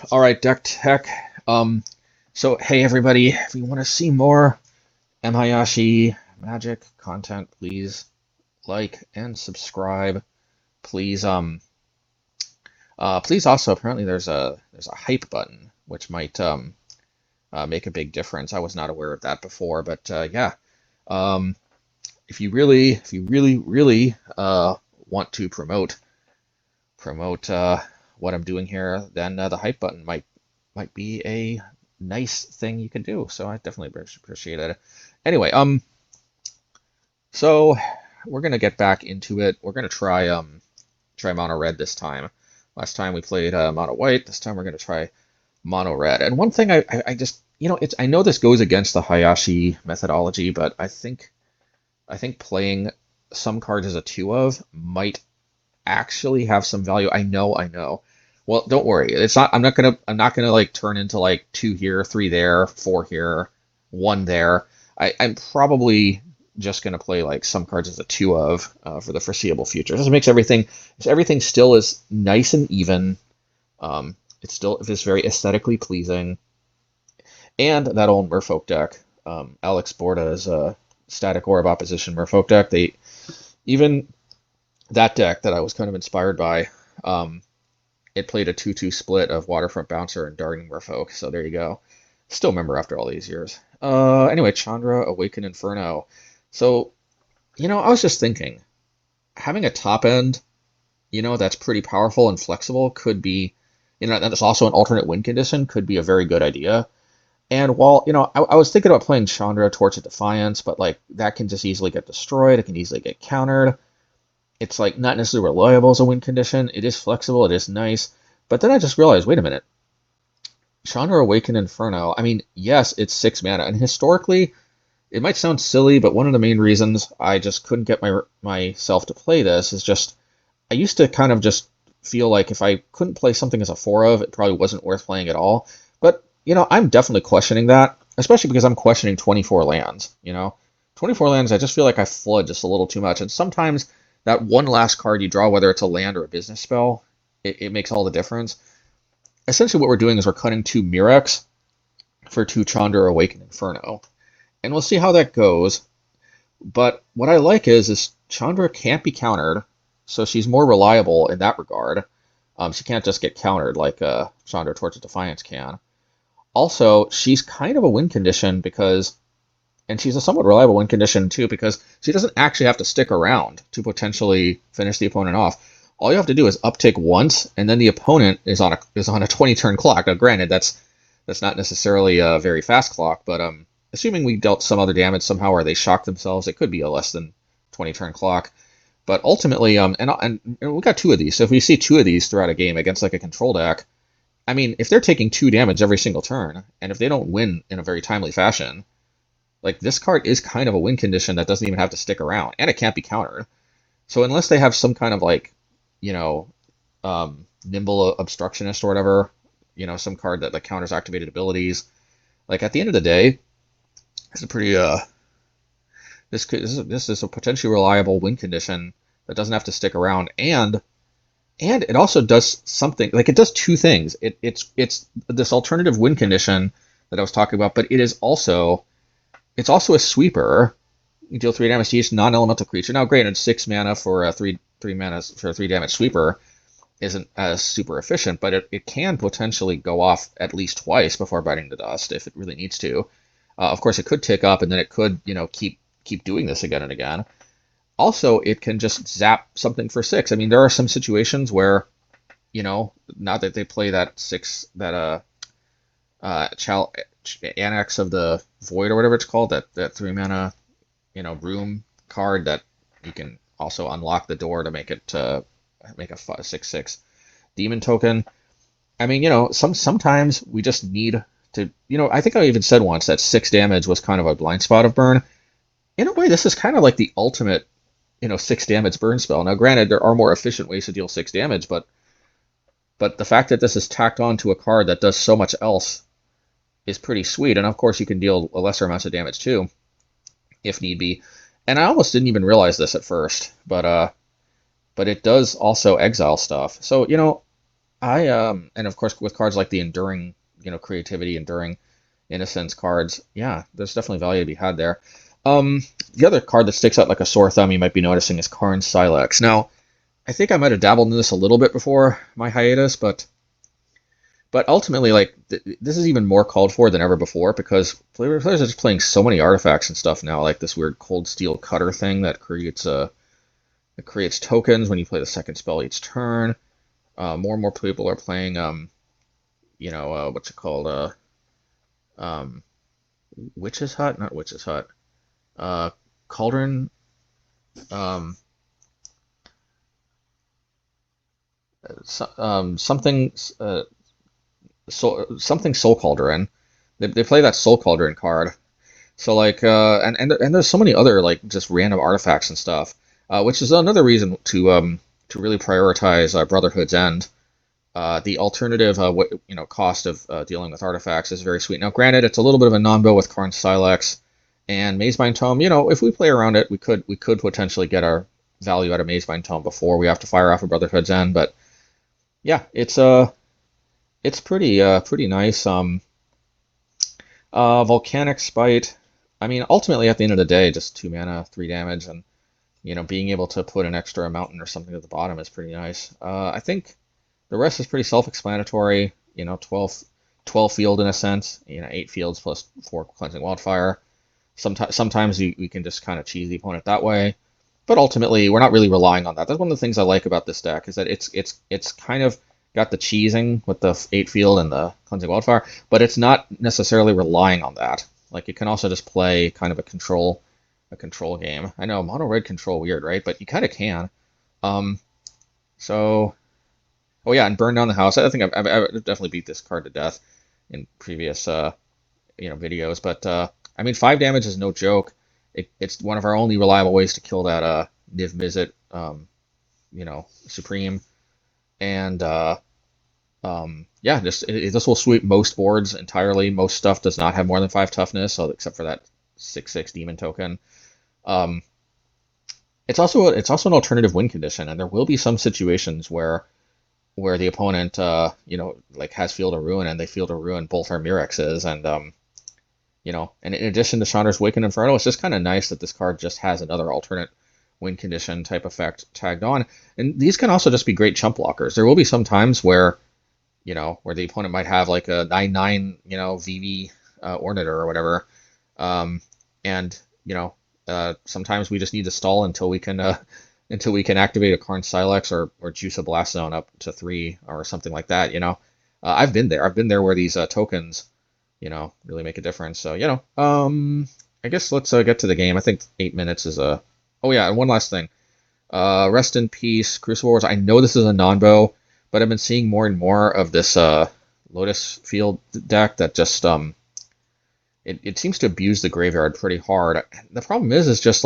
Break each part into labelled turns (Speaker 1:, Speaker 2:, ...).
Speaker 1: All right, deck tech. So hey everybody, if you want to see more MHayashi magic content, please like and subscribe. Please, please also apparently there's a hype button which might make a big difference. I was not aware of that before, but yeah. Um, if you really want to promote what I'm doing here, then the hype button might be a nice thing you can do. So I definitely appreciate it. Anyway, so we're gonna get back into it. We're gonna try mono red this time. Last time we played mono white. This time we're gonna try mono red. And one thing I just it's I know this goes against the Hayashi methodology, but I think playing some cards as a two of might actually have some value. I know. Well, don't worry. It's not. I'm not gonna like turn into like two here, three there, four here, one there. I'm probably just gonna play like some cards as a two of for the foreseeable future. This makes everything still is nice and even. It's very aesthetically pleasing. And that old Merfolk deck, Alex Borda's Static Orb Opposition Merfolk deck. They even that deck that I was kind of inspired by. It played a 2-2 split of Waterfront Bouncer and Darting Merfolk, so there you go. Still remember after all these years. Anyway, Chandra, Awaken Inferno. So, I was just thinking, having a top end, that's pretty powerful and flexible could be, that's also an alternate win condition, could be a very good idea. And while, I was thinking about playing Chandra, Torch of Defiance, but like that can just easily get destroyed, it can easily get countered. It's like not necessarily reliable as a win condition. It is flexible, it is nice. But then I just realized, wait a minute. Chandra Awaken Inferno, I mean, yes, it's 6 mana, and historically, it might sound silly, but one of the main reasons I just couldn't get myself to play this is just, I used to kind of just feel like if I couldn't play something as a 4 of, it probably wasn't worth playing at all. But, I'm definitely questioning that, especially because I'm questioning 24 lands, 24 lands, I just feel like I flood just a little too much, and sometimes that one last card you draw, whether it's a land or a business spell, it makes all the difference. Essentially what we're doing is we're cutting 2 Mirex for 2 Chandra Awakened Inferno. And we'll see how that goes. But what I like is Chandra can't be countered, so she's more reliable in that regard. She can't just get countered like Chandra Torch of Defiance can. Also, she's kind of a win condition and she's a somewhat reliable win condition too, because she doesn't actually have to stick around to potentially finish the opponent off. All you have to do is uptick once, and then the opponent is on a 20-turn clock. Now, granted, that's not necessarily a very fast clock, but assuming we dealt some other damage somehow, or they shocked themselves, it could be a less than 20-turn clock. But ultimately, and we got 2 of these. So if we see 2 of these throughout a game against like a control deck, I mean, if they're taking 2 damage every single turn, and if they don't win in a very timely fashion, like this card is kind of a win condition that doesn't even have to stick around, and it can't be countered. So unless they have some kind of like, nimble obstructionist or whatever, some card that like counters activated abilities, like at the end of the day, it's a pretty this is a potentially reliable win condition that doesn't have to stick around, and it also does something like it does 2 things. It's this alternative win condition that I was talking about, but it's also a sweeper. You deal 3 damage to each non-elemental creature. Now, granted, 6 mana for a 3 mana for a 3 damage sweeper isn't as super efficient, but it can potentially go off at least twice before biting the dust if it really needs to. Of course, it could tick up, and then it could keep doing this again and again. Also, it can just zap something for 6. I mean, there are some situations where, now that they play that 6 that Annex of the Void or whatever it's called, that 3 mana room card that you can also unlock the door to make it make a 6/6 demon token. I mean, sometimes we just need to, I think I even said once that 6 damage was kind of a blind spot of burn. In a way, this is kind of like the ultimate, 6 damage burn spell. Now, granted, there are more efficient ways to deal 6 damage, but the fact that this is tacked on to a card that does so much else is pretty sweet. And of course, you can deal a lesser amount of damage too, if need be. And I almost didn't even realize this at first, but it does also exile stuff. So, And of course with cards like the enduring, creativity, enduring innocence cards, yeah, there's definitely value to be had there. The other card that sticks out like a sore thumb you might be noticing is Karn Sylex. Now, I think I might have dabbled in this a little bit before my hiatus, but ultimately, like this is even more called for than ever before because players are just playing so many artifacts and stuff now, like this weird cold steel cutter thing that creates tokens when you play the second spell each turn. More and more people are playing, what's it called? Um, Witch's Hut, not Witch's Hut. Uh, Cauldron. Um, Something. Something Soul Cauldron. They play that Soul Cauldron card. So like, and there's so many other like just random artifacts and stuff, which is another reason to really prioritize Brotherhood's End. The alternative, cost of dealing with artifacts is very sweet. Now, granted, it's a little bit of a non-bo with Karn Sylex and Mazebind Tome. If we play around it, we could potentially get our value out of Mazebind Tome before we have to fire off a Brotherhood's End. But yeah, it's pretty nice. Volcanic Spite. I mean, ultimately, at the end of the day, just 2 mana, 3 damage, and being able to put an extra mountain or something at the bottom is pretty nice. I think the rest is pretty self-explanatory. 12 field in a sense. 8 fields plus 4 cleansing wildfire. Sometimes we can just kind of cheese the opponent that way, but ultimately we're not really relying on that. That's one of the things I like about this deck is that it's kind of got the cheesing with the 8 field and the cleansing wildfire, but it's not necessarily relying on that. Like it can also just play kind of a control game. I know mono red control weird, right? But you kind of can. Um, so oh yeah, and burn down the house. I think I've definitely beat this card to death in previous videos, but I mean 5 damage is no joke. It's one of our only reliable ways to kill that Niv Mizzet Supreme, and yeah, this will sweep most boards entirely. Most stuff does not have more than 5 toughness, so except for that 6/6 demon token. Um, it's also an alternative win condition, and there will be some situations where the opponent like has Field of Ruin and they Field of Ruin both our Mirexes, and in addition to Chandra's Wakened Inferno, it's just kind of nice that this card just has another alternate win condition type effect tagged on. And these can also just be great chump blockers. There will be some times where the opponent might have like a 9/9 VV Orniter or whatever, and sometimes we just need to stall until we can activate a Karn Sylex or juice a Blast Zone up to 3 or something like that. I've been there. I've been there where these tokens, really make a difference. So I guess let's get to the game. I think 8 minutes is a. Oh yeah, and one last thing. Rest in peace, Crucible Wars. I know this is a non-bo, but I've been seeing more and more of this Lotus Field deck that just it seems to abuse the graveyard pretty hard. The problem is just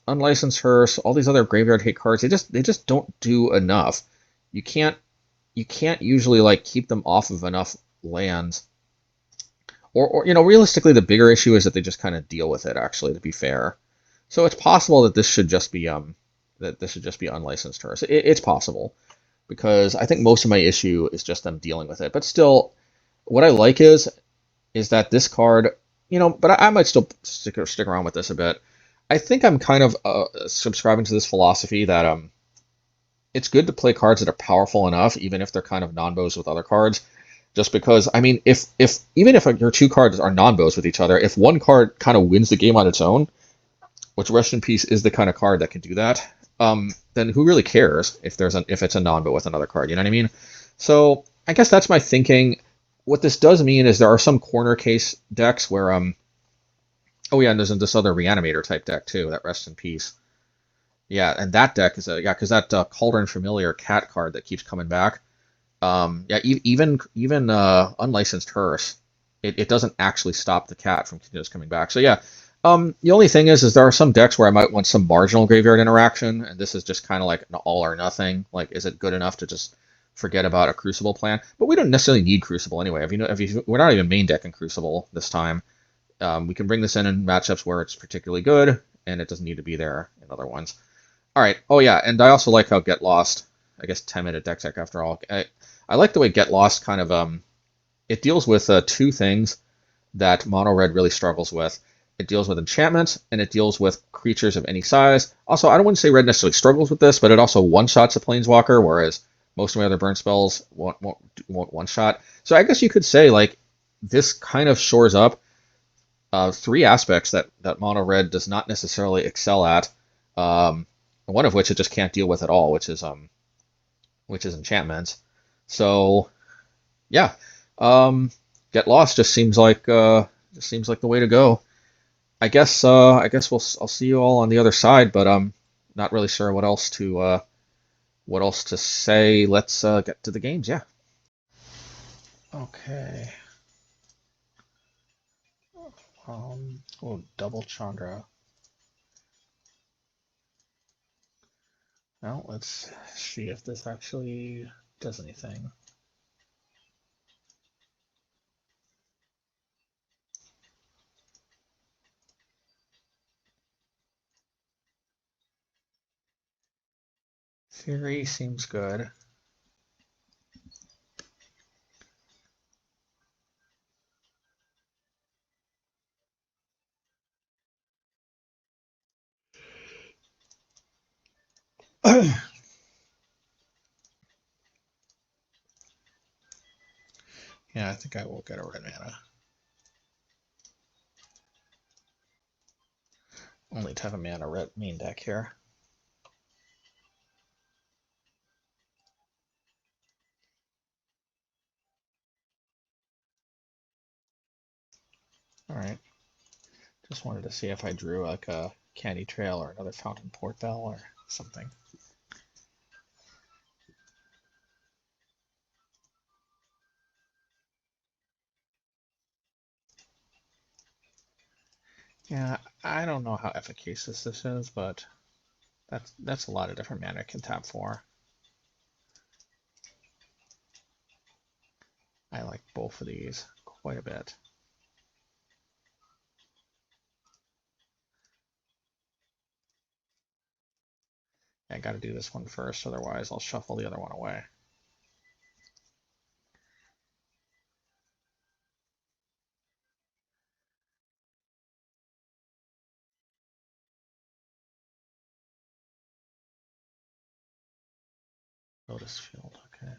Speaker 1: unlicensed hearse, all these other graveyard hate cards. They just don't do enough. You can't usually like keep them off of enough lands. Or realistically, the bigger issue is that they just kind of deal with it. Actually, to be fair, so it's possible that this should just be unlicensed hearse. It's possible because I think most of my issue is just them dealing with it. But still, what I like is that this card, but I might still stick around with this a bit. I think I'm kind of subscribing to this philosophy that it's good to play cards that are powerful enough, even if they're kind of non-bows with other cards. Just because, I mean, if even if your 2 cards are non-bows with each other, if one card kind of wins the game on its own, which Rest in Peace is the kind of card that can do that, then who really cares if it's a non-bow with another card? You know what I mean? So I guess that's my thinking. What this does mean is there are some corner case decks where oh yeah, and there's this other Reanimator type deck too, that Rest in Peace. Yeah, and that deck is because that Cauldron Familiar cat card that keeps coming back. Yeah, even unlicensed hearse, it doesn't actually stop the cat from just coming back. So yeah, the only thing is there are some decks where I might want some marginal graveyard interaction, and this is just kind of like an all or nothing. Like, is it good enough to just forget about a Crucible plan? But we don't necessarily need Crucible anyway. We're not even main decking Crucible this time. We can bring this in matchups where it's particularly good, and it doesn't need to be there in other ones. All right. Oh yeah, and I also like how Get Lost I guess 10-minute deck tech after all. I like the way Get Lost kind of it deals with two things that mono red really struggles with. It deals with enchantments and it deals with creatures of any size. Also, I don't want to say red necessarily struggles with this, but it also one-shots a planeswalker, whereas most of my other burn spells won't one-shot. So I guess you could say like this kind of shores up three aspects that mono red does not necessarily excel at. One of which it just can't deal with at all, which is enchantments. So yeah, Get Lost just seems like the way to go. I'll see you all on the other side, but I'm not really sure what else to say. Let's get to the games. Yeah. Okay. Oh, double Chandra. Well, let's see if this actually does anything. Theory seems good. Yeah, I think I will get a red mana. Only to have a mana red main deck here. Alright. Just wanted to see if I drew like a Candy Trail or another Fountain Port Bell or something. Yeah, I don't know how efficacious this is, but that's a lot of different mana it can tap for. I like both of these quite a bit. I gotta do this one first, otherwise I'll shuffle the other one away. Lotus Field, okay.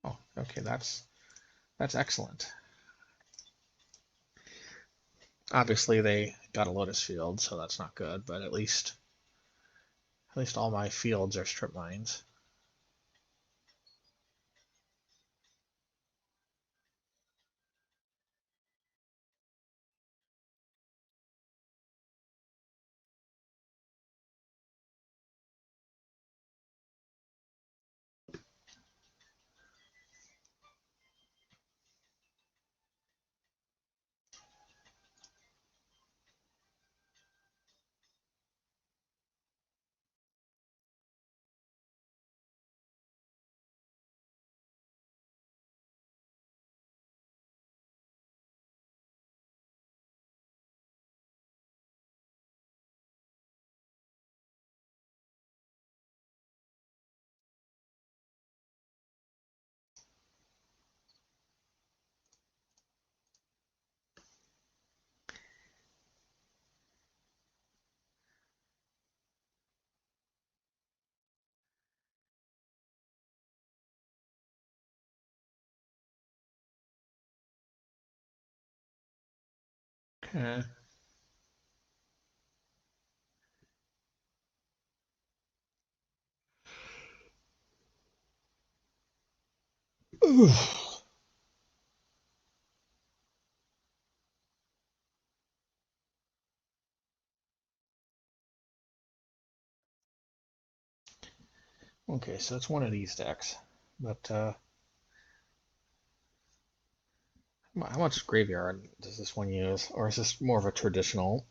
Speaker 1: Oh, okay, that's excellent. Obviously they got a Lotus Field, so that's not good, but at least all my fields are strip mines. Okay. Okay, so it's one of these decks, but how much graveyard does this one use, or is this more of a traditional?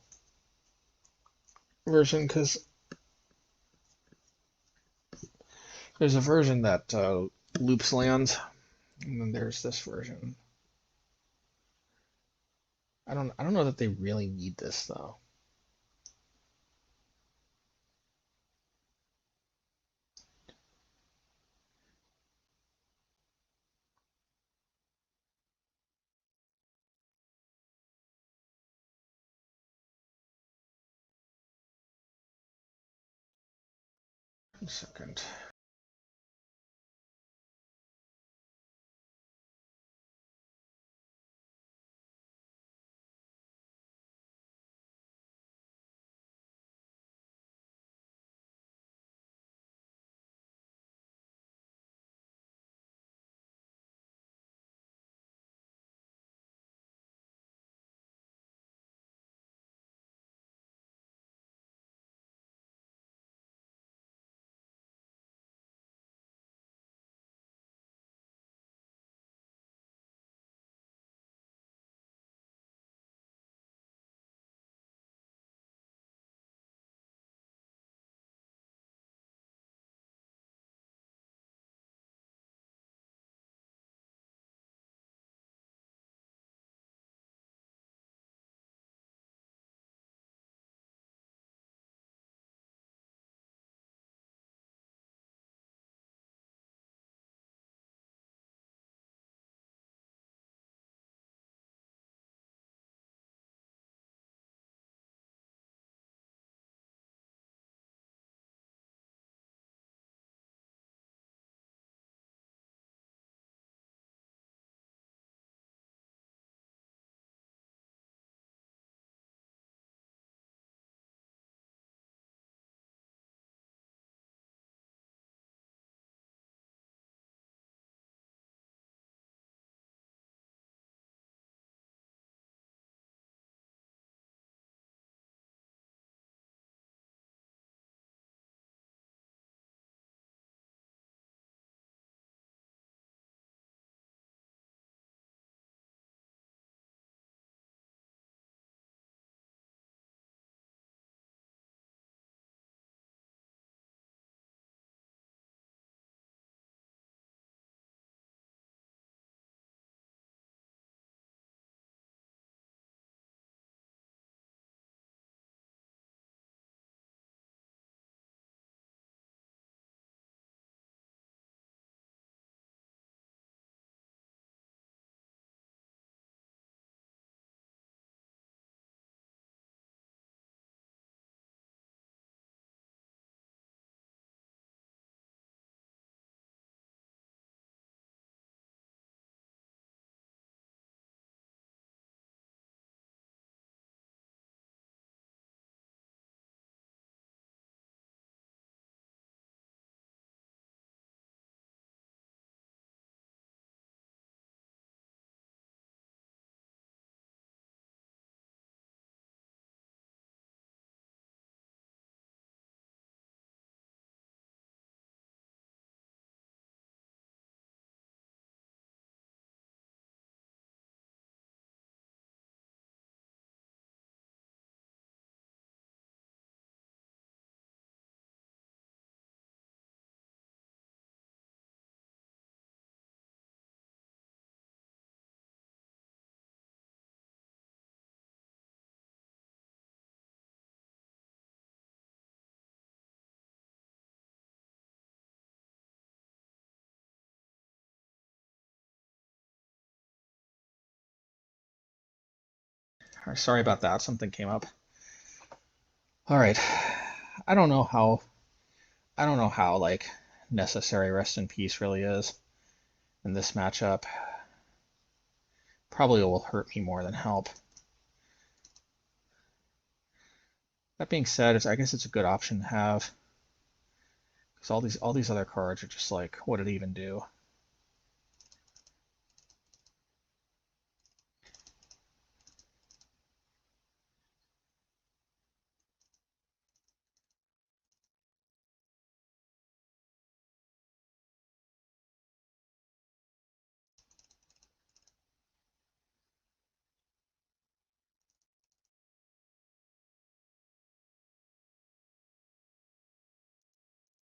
Speaker 1: version because there's a version that loops lands, and then there's this version. I don't know that they really need this though. One second. Sorry about that. Something came up. All right. I don't know how. I don't know how like necessary rest in peace really is in this matchup. Probably will hurt me more than help. That being said, I guess it's a good option to have because all these other cards are just like, what did it even do?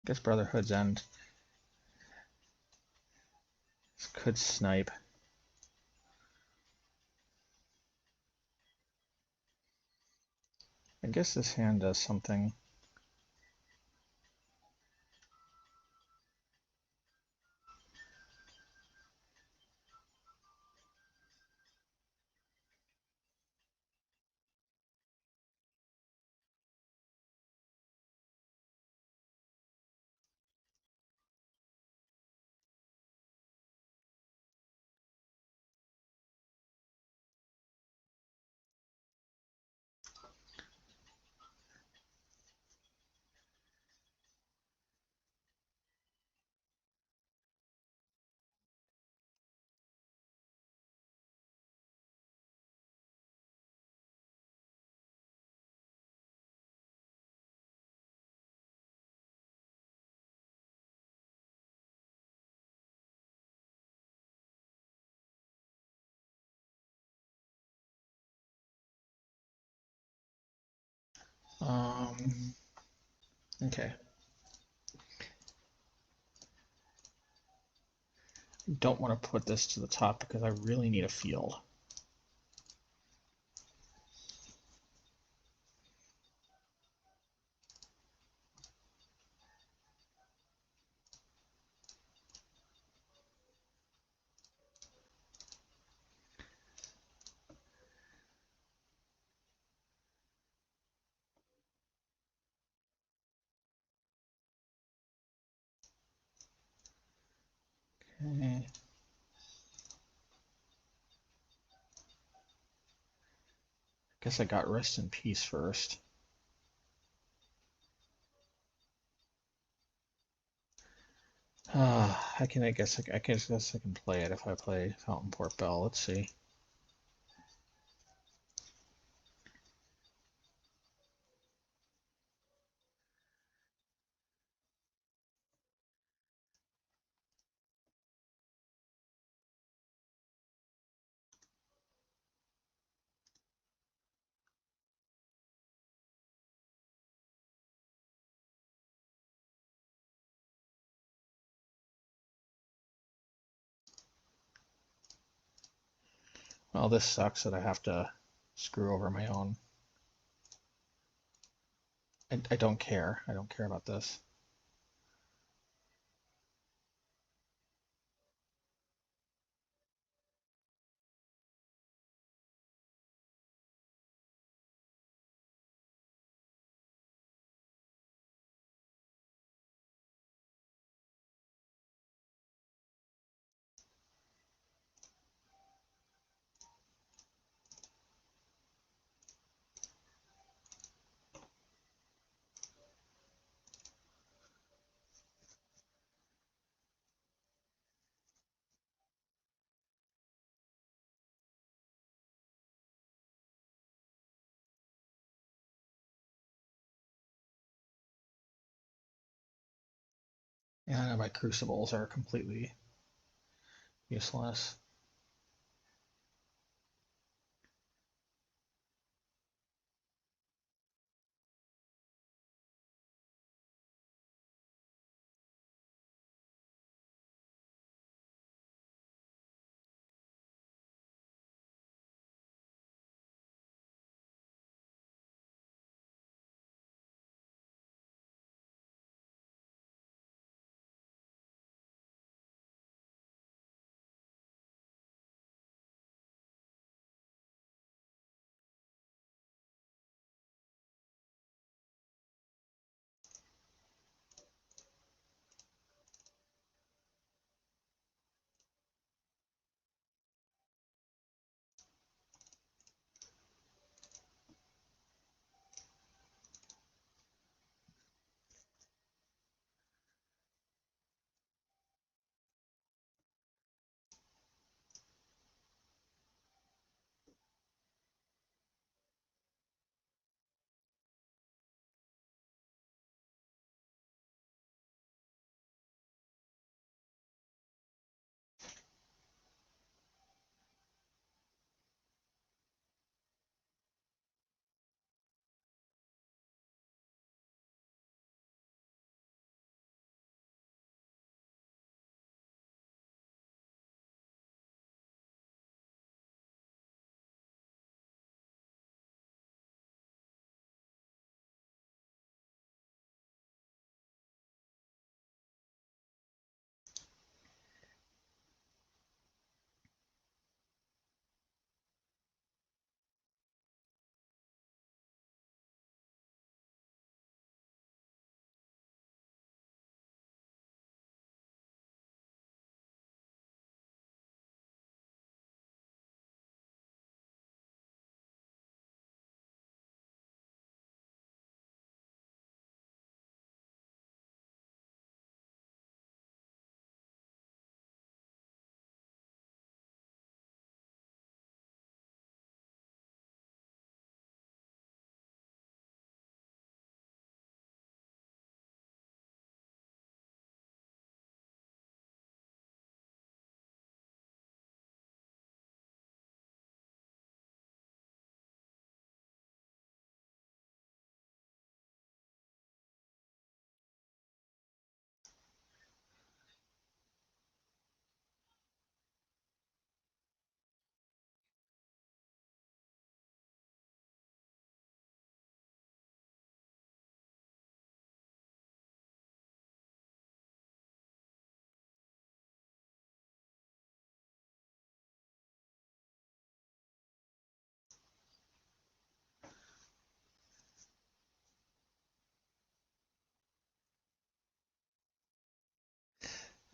Speaker 1: Guess Brotherhood's End could snipe. I guess this hand does something. Okay. I don't want to put this to the top because I really need a field. Okay. Guess I got Rest in Peace first. I guess I can play it if I play Fountain Port Bell. Let's see. Well, this sucks that I have to screw over my own. I don't care. I don't care about this. Yeah, my crucibles are completely useless.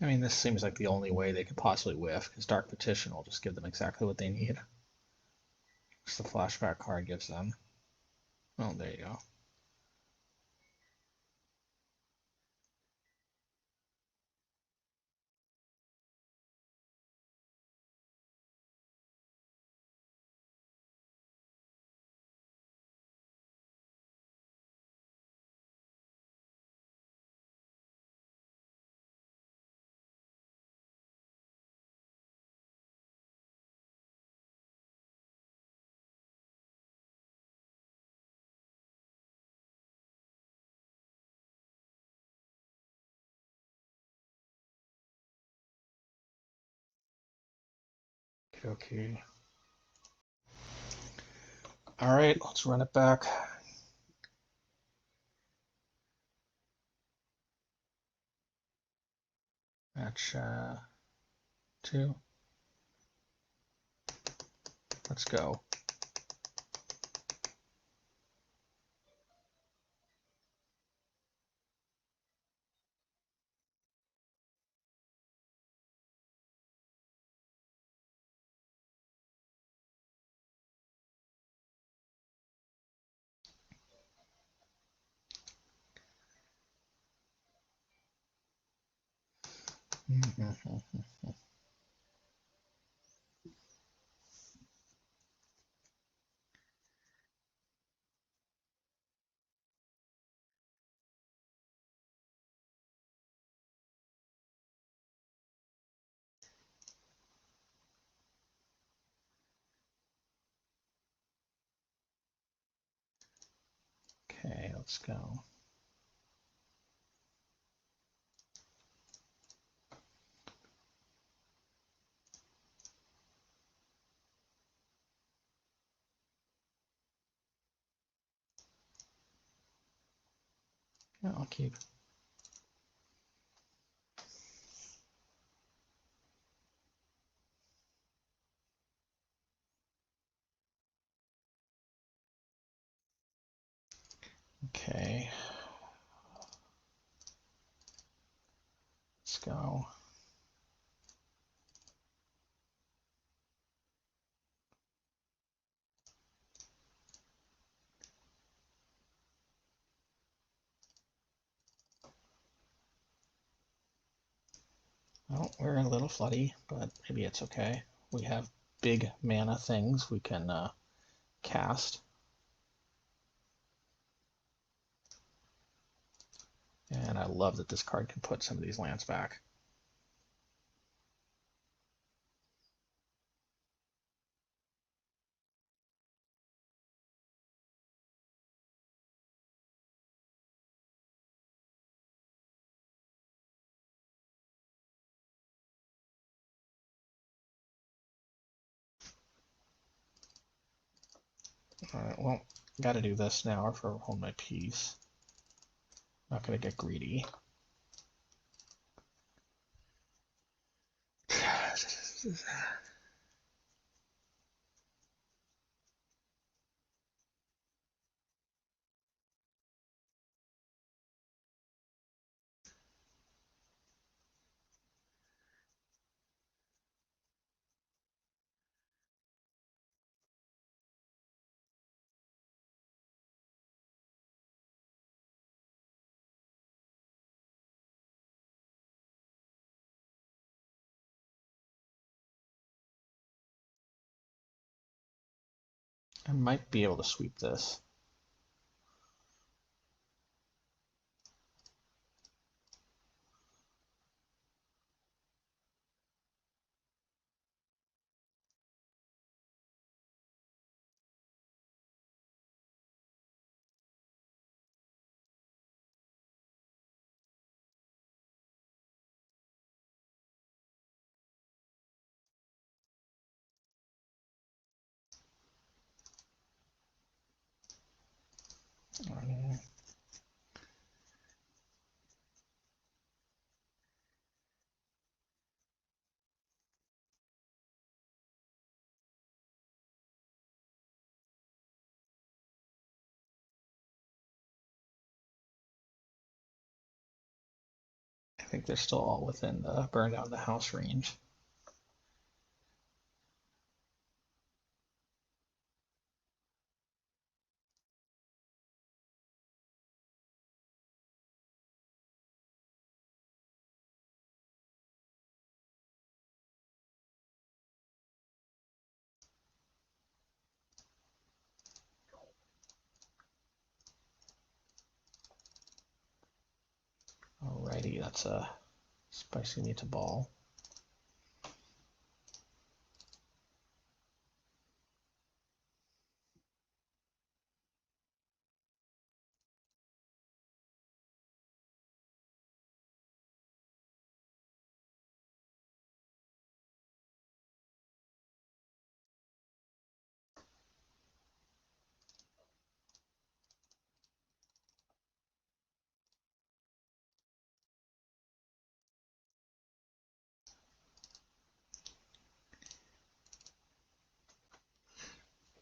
Speaker 1: I mean, this seems like the only way they could possibly whiff, because Dark Petition will just give them exactly what they need. Just the flashback card gives them. Oh, there you go. Okay. All right, let's run it back. Match 2. Let's go. Okay, let's go. Yeah, I'll keep. Okay. Let's go. Well, we're a little floody, but maybe it's okay. We have big mana things we can cast. And I love that this card can put some of these lands back. Alright, well, gotta do this now or for hold my peace. Not gonna get greedy. I might be able to sweep this. think they're still all within the burn down the house range. Alrighty, that's a spicy meatball.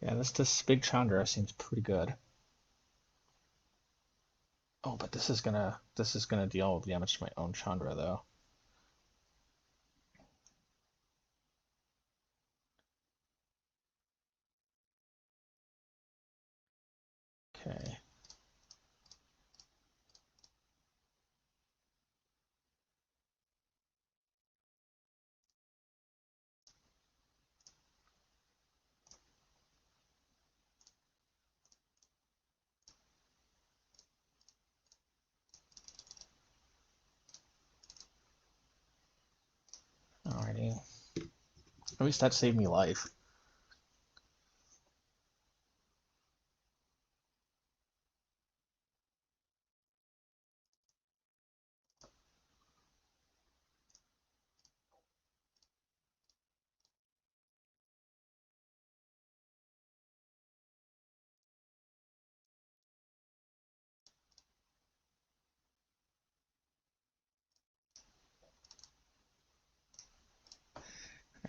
Speaker 1: Yeah, this big Chandra seems pretty good. Oh, but this is gonna deal damage to my own Chandra though. Okay. Alrighty. At least that saved me life.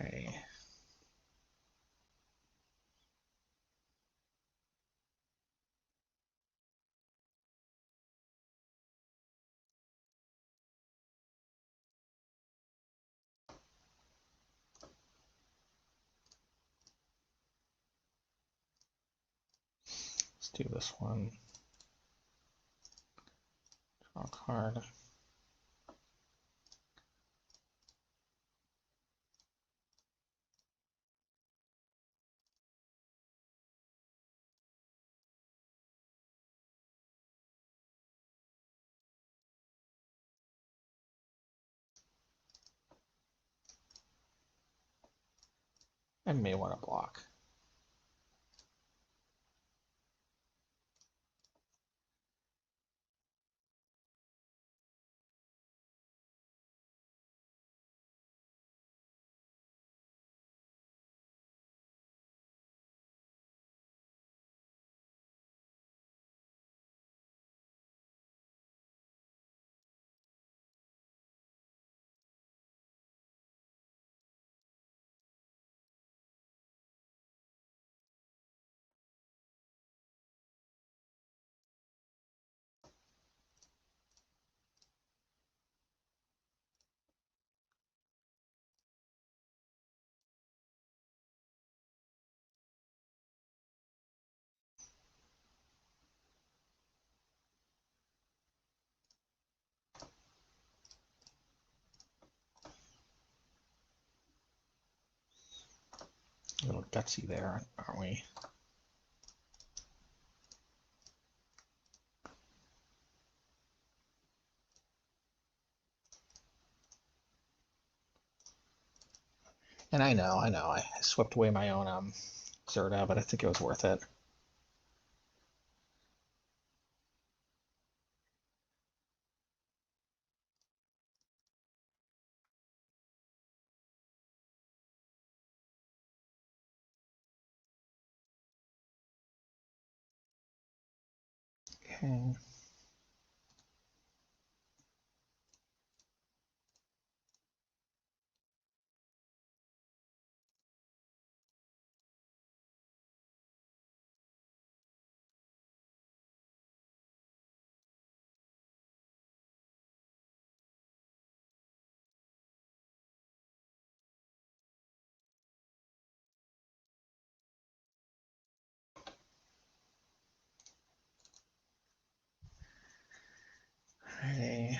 Speaker 1: Okay. Let's do this one. Draw a card. I may want to block. A little gutsy there, aren't we? And I know, I swept away my own Zerda, but I think it was worth it. Okay. Alrighty.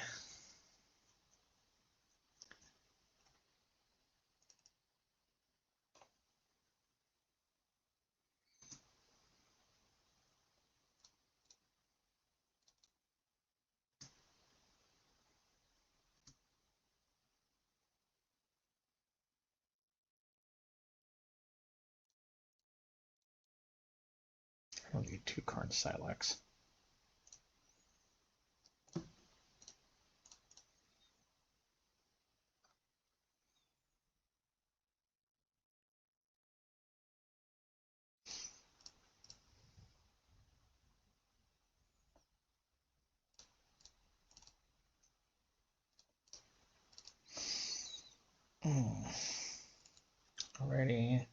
Speaker 1: I don't need 2 Karn Sylex. Alrighty.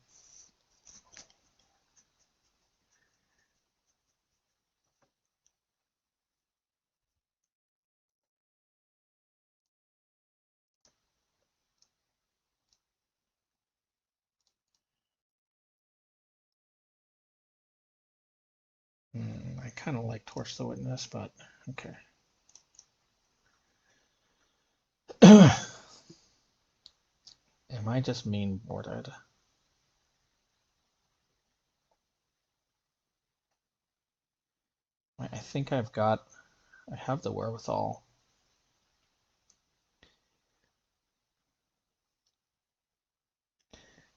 Speaker 1: I kind of like Torch the Witness, but okay. Am I just main boarded? I think I have the wherewithal.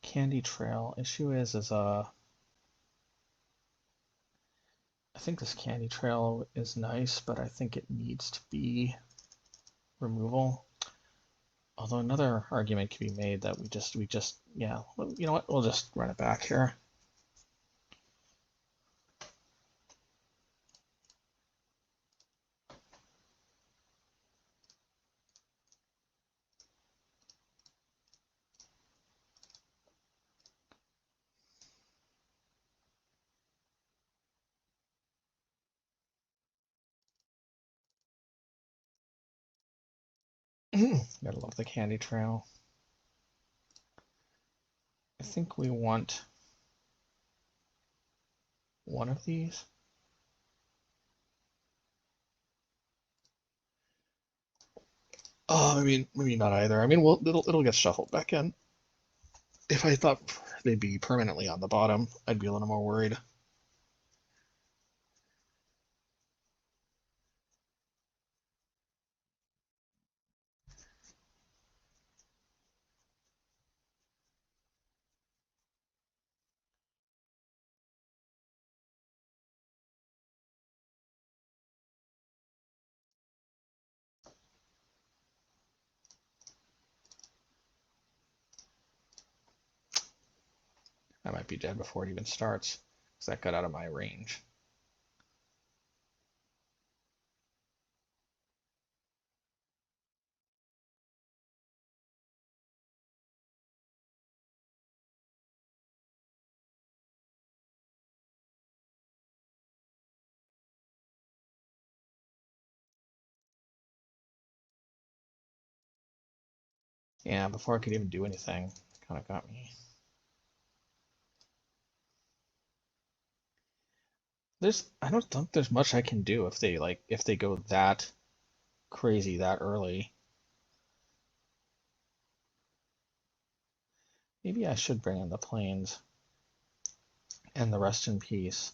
Speaker 1: Candy Trail. Issue is I think this Candy Trail is nice, but I think it needs to be removal. Although another argument could be made that yeah, you know what? We'll just run it back here. Gotta love the Candy Trail. I think we want one of these. Oh, I mean, maybe not either. I mean, it'll get shuffled back in. If I thought they'd be permanently on the bottom, I'd be a little more worried. I might be dead before it even starts, because that got out of my range. Yeah, before I could even do anything, kind of got me. I don't think there's much I can do if they go that crazy that early. Maybe I should bring in the planes and the rest in peace.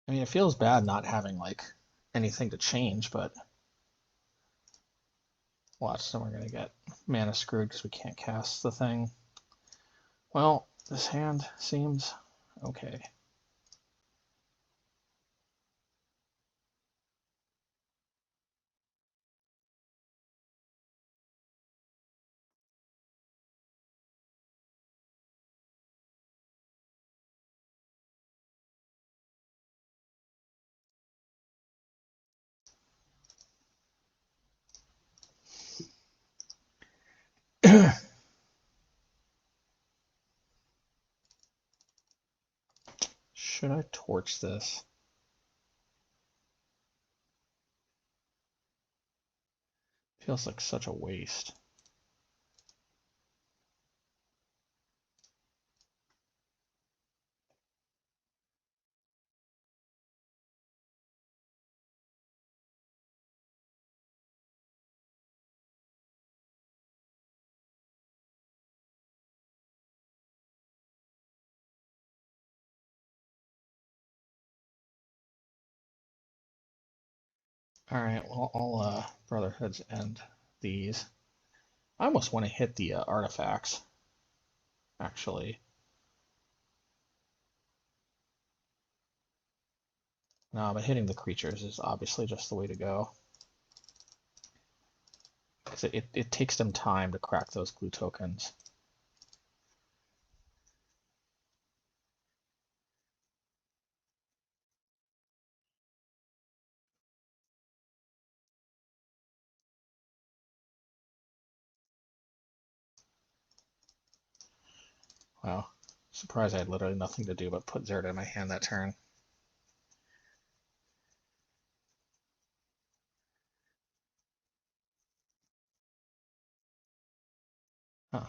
Speaker 1: I mean, it feels bad not having like anything to change, but watch, then we're gonna get mana screwed because we can't cast the thing. Well, this hand seems okay. Should I torch this? Feels like such a waste. All right, well, I'll Brotherhoods end these. I almost want to hit the artifacts, actually. No, but hitting the creatures is obviously just the way to go. Because it takes them time to crack those glue tokens. Wow. Surprised I had literally nothing to do but put Zerda in my hand that turn. Huh.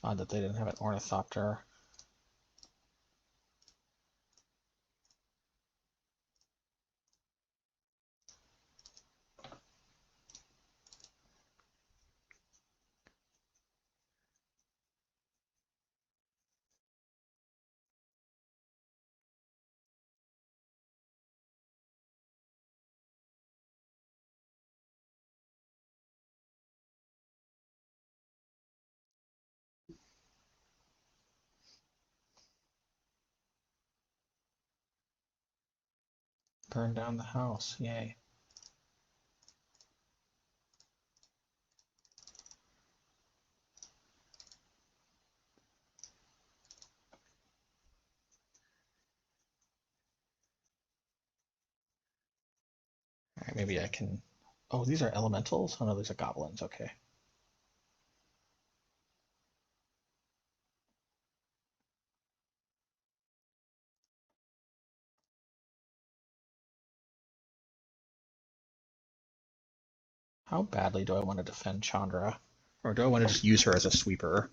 Speaker 1: Odd that they didn't have an Ornithopter. Burn down the house. Yay. Alright, maybe I can... Oh, these are elementals? Oh no, these are goblins. Okay. How badly do I want to defend Chandra? Or do I want to just use her as a sweeper?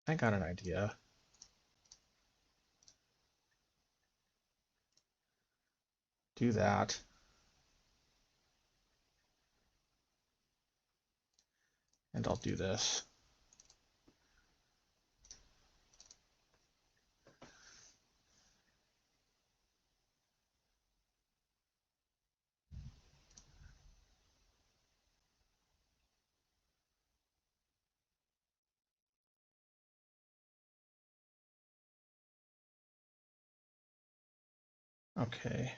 Speaker 1: I got an idea. Do that. And I'll do this. Okay.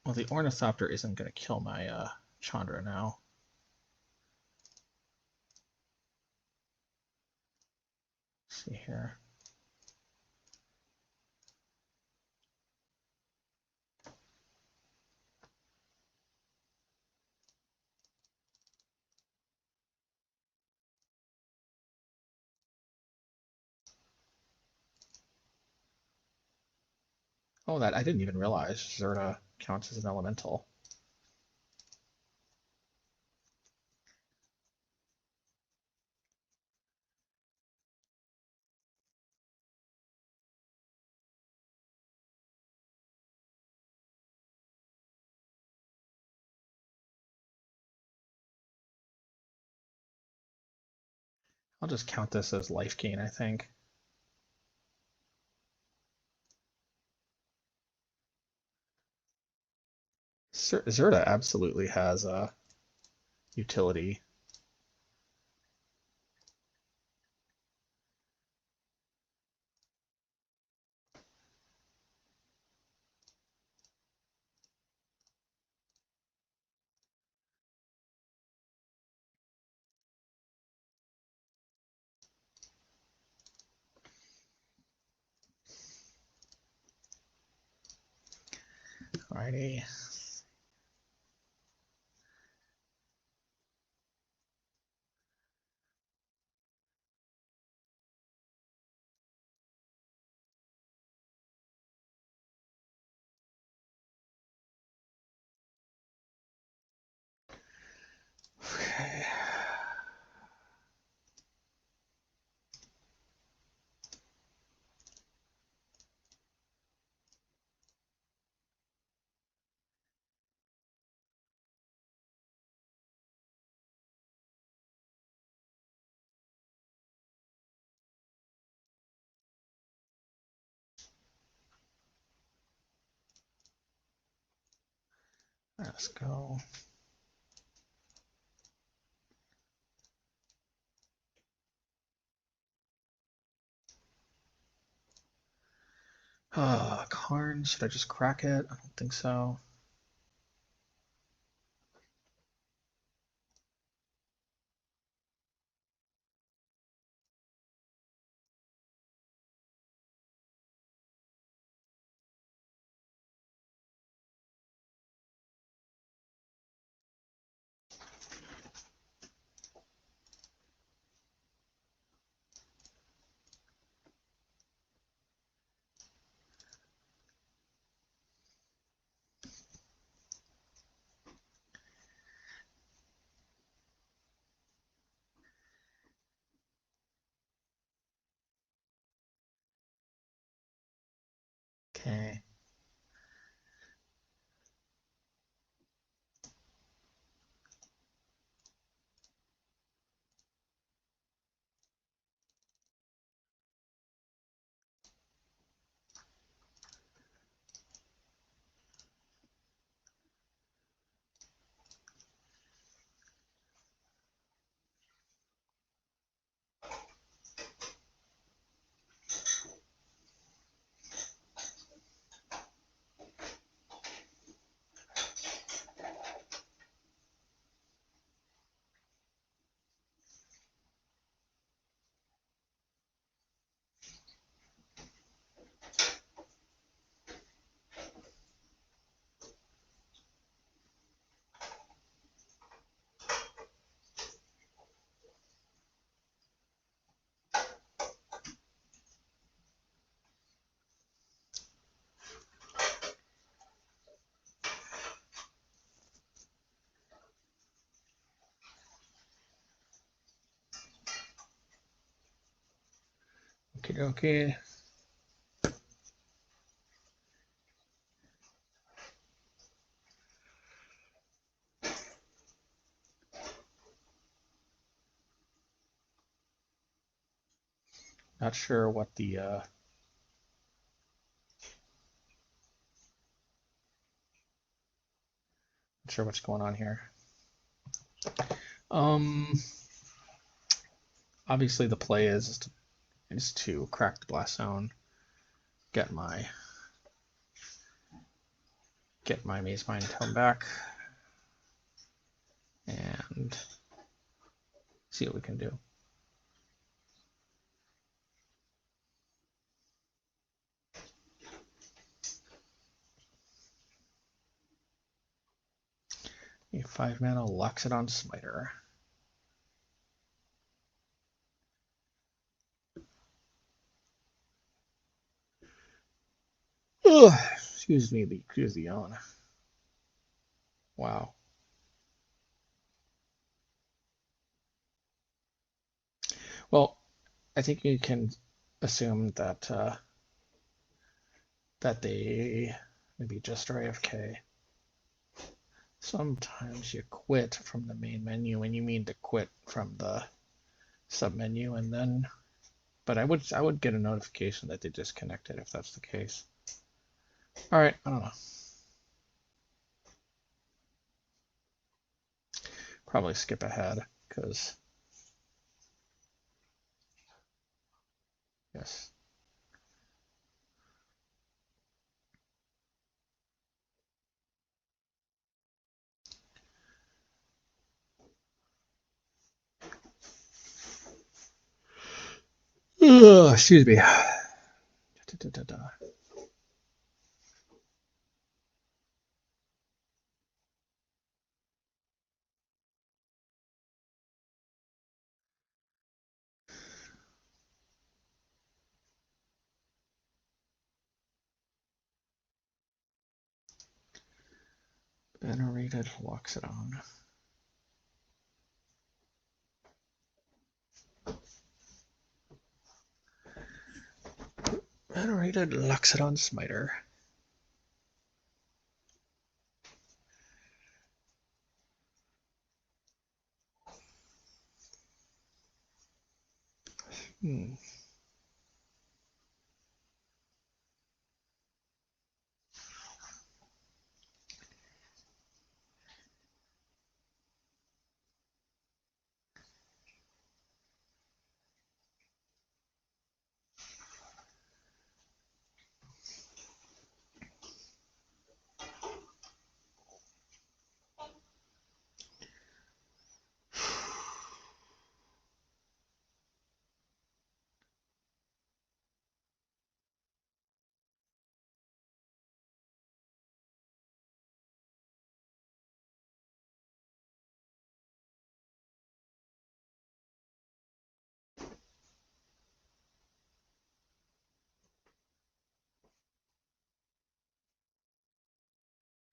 Speaker 1: Well, the Ornithopter isn't going to kill my Chandra now. Let's see here. Oh, that I didn't even realize Zerda counts as an elemental. I'll just count this as life gain, I think. Zerda absolutely has a utility. Alrighty. Okay. Let's go. Karn, should I just crack it? I don't think so. Okay. Okay, okay. Not sure what the not sure what's going on here. Um, Obviously the play is to crack the blast zone, get my Maze Mind Tome back, and see what we can do. A 5-mana Loxodon Smiter. Ugh, excuse the yawn. Wow. Well, I think you can assume that that they maybe just are AFK. Sometimes you quit from the main menu and you mean to quit from the sub menu, and then but I would get a notification that they disconnected if that's the case. All right, I don't know. Probably skip ahead because yes. Ugh, excuse me. Venerated Loxodon. Regenerated Loxodon Smiter.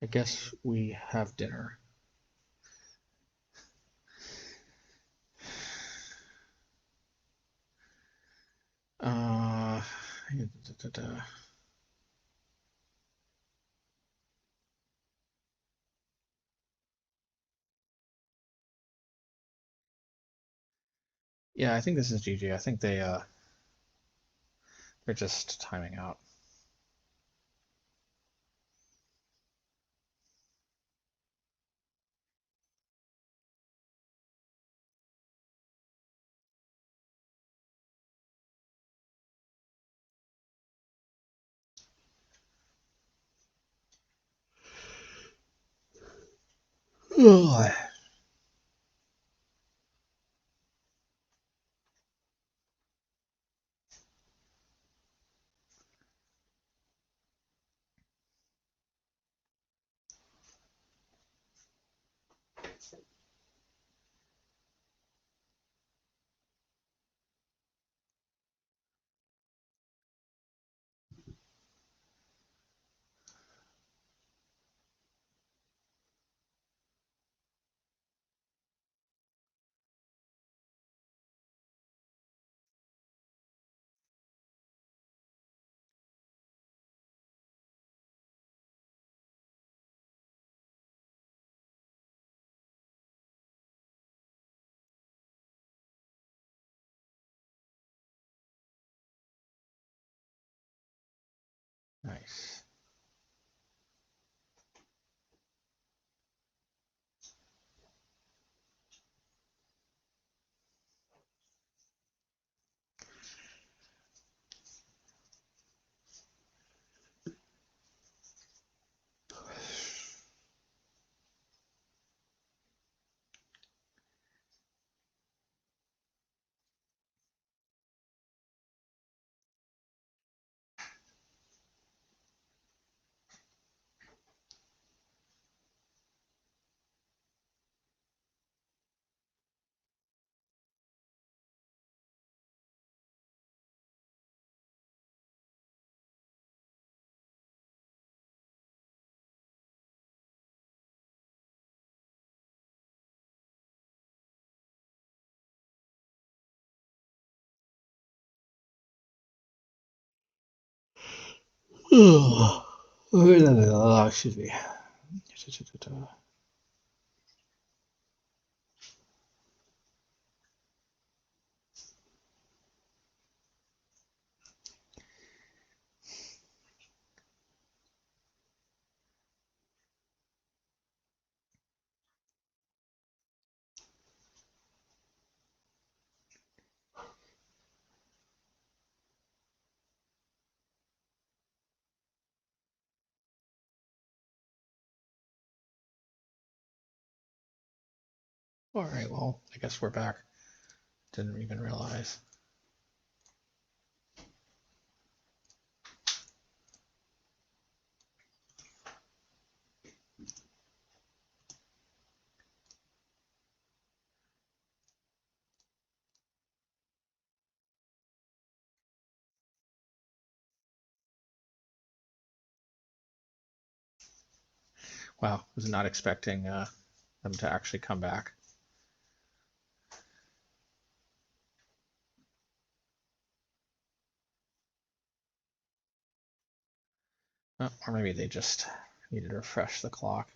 Speaker 1: I guess we have dinner. Yeah, I think this is GG. I think they're just timing out. Ugh. Nice. Excuse me. All right, well, I guess we're back. Didn't even realize. Wow, was not expecting them to actually come back. Or maybe they just needed to refresh the clock.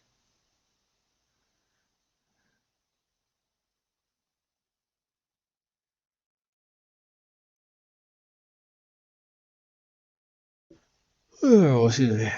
Speaker 1: Oh, we'll see.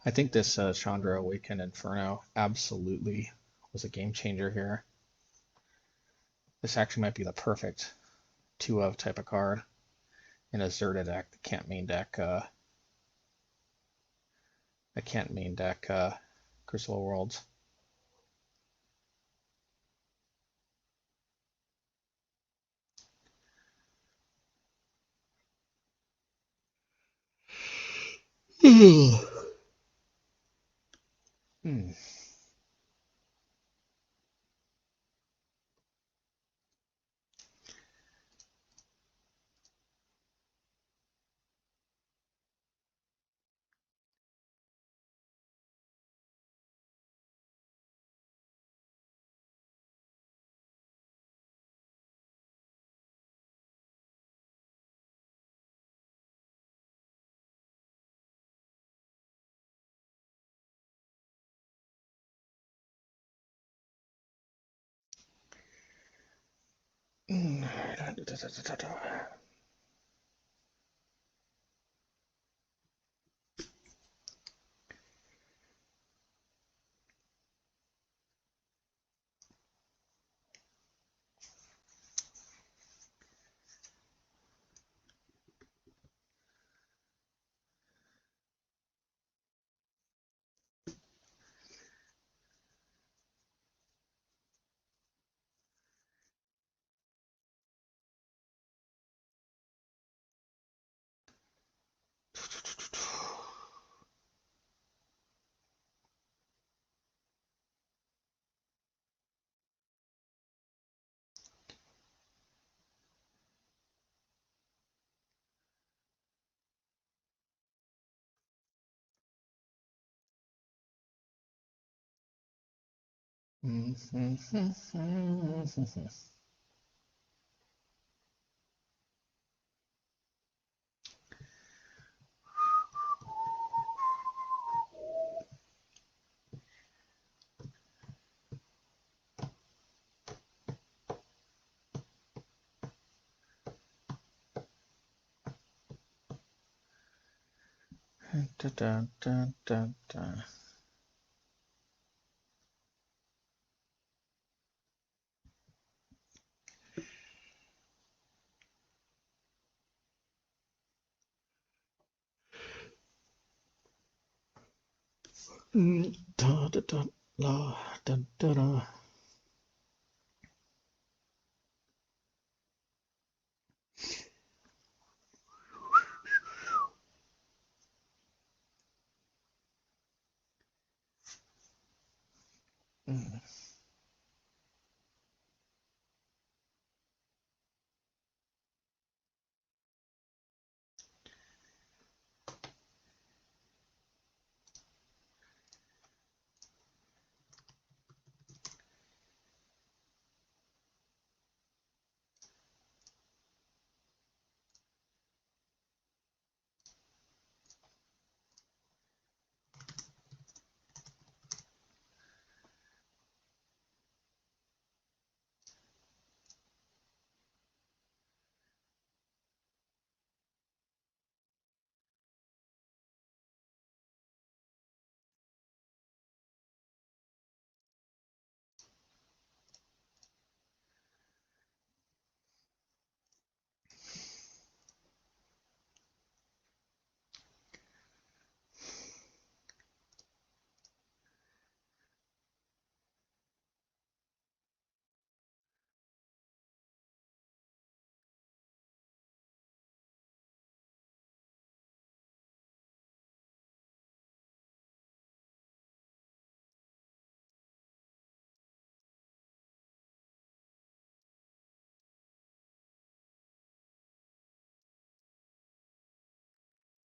Speaker 1: I think this Chandra Awakened Inferno absolutely was a game changer here. This actually might be the perfect 2-of type of card in a Zerta deck that can't main deck Crucible Worlds. Hmm. Dun, dun, dun, dun. Dun, dun, dun, la, dun, dun, dun.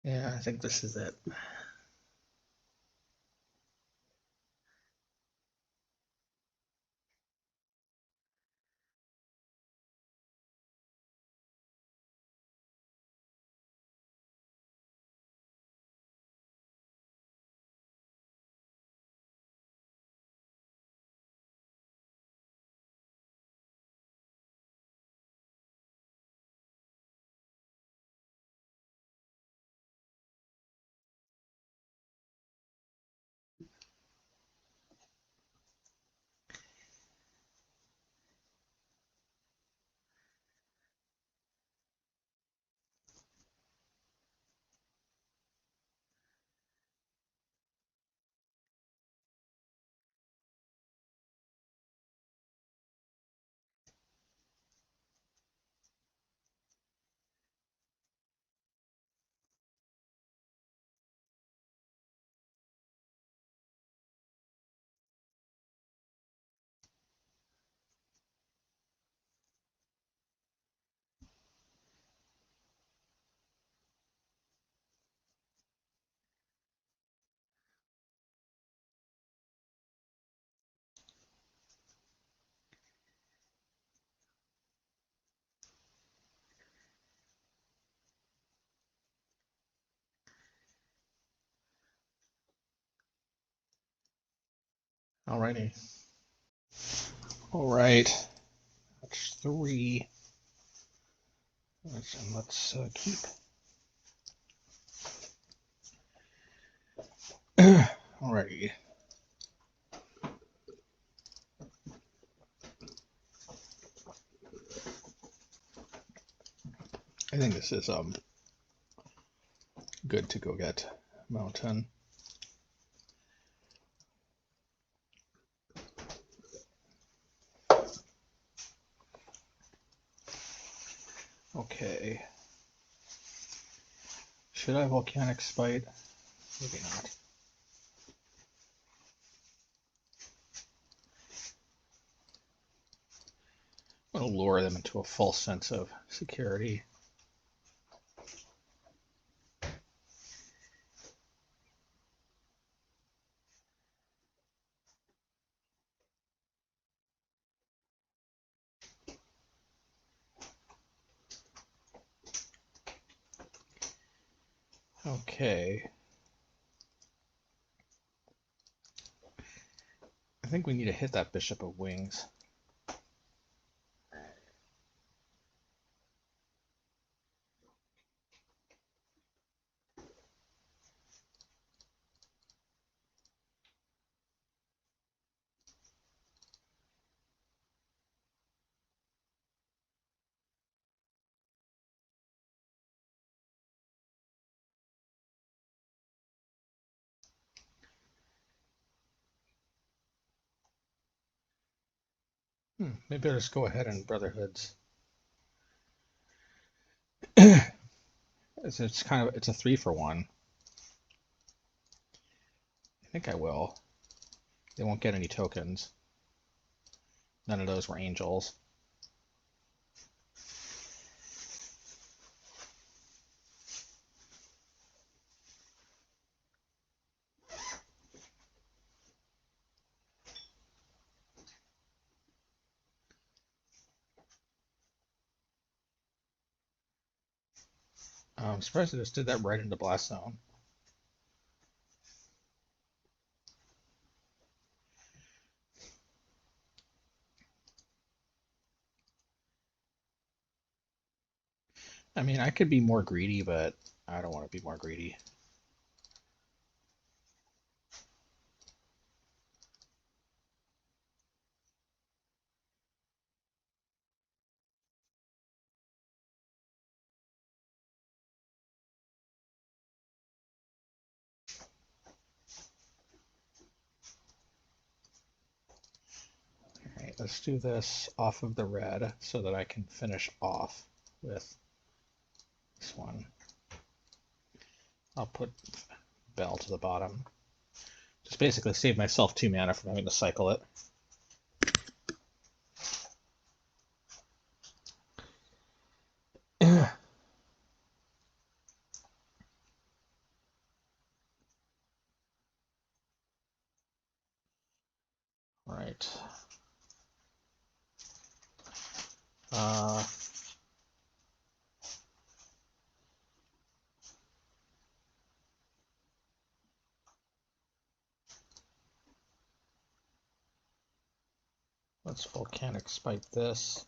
Speaker 1: Yeah, I think this is it. Alrighty. All right. That's three. Let's keep. Alrighty. I think this is good to go get mountain. Okay. Should I volcanic spite? Maybe not. I'm going to lure them into a false sense of security. Okay. I think we need to hit that Bishop of Wings. Maybe I'll just go ahead and Brotherhoods. It's it's a 3-for-1. I think I will. They won't get any tokens. None of those were angels. I'm surprised I just did that right into Blast Zone. I mean, I could be more greedy, but I don't want to be more greedy. All right, let's do this off of the red so that I can finish off with this one. I'll put Bell to the bottom. Just basically save myself 2 mana from having to cycle it. Right. Let's volcanic spike this.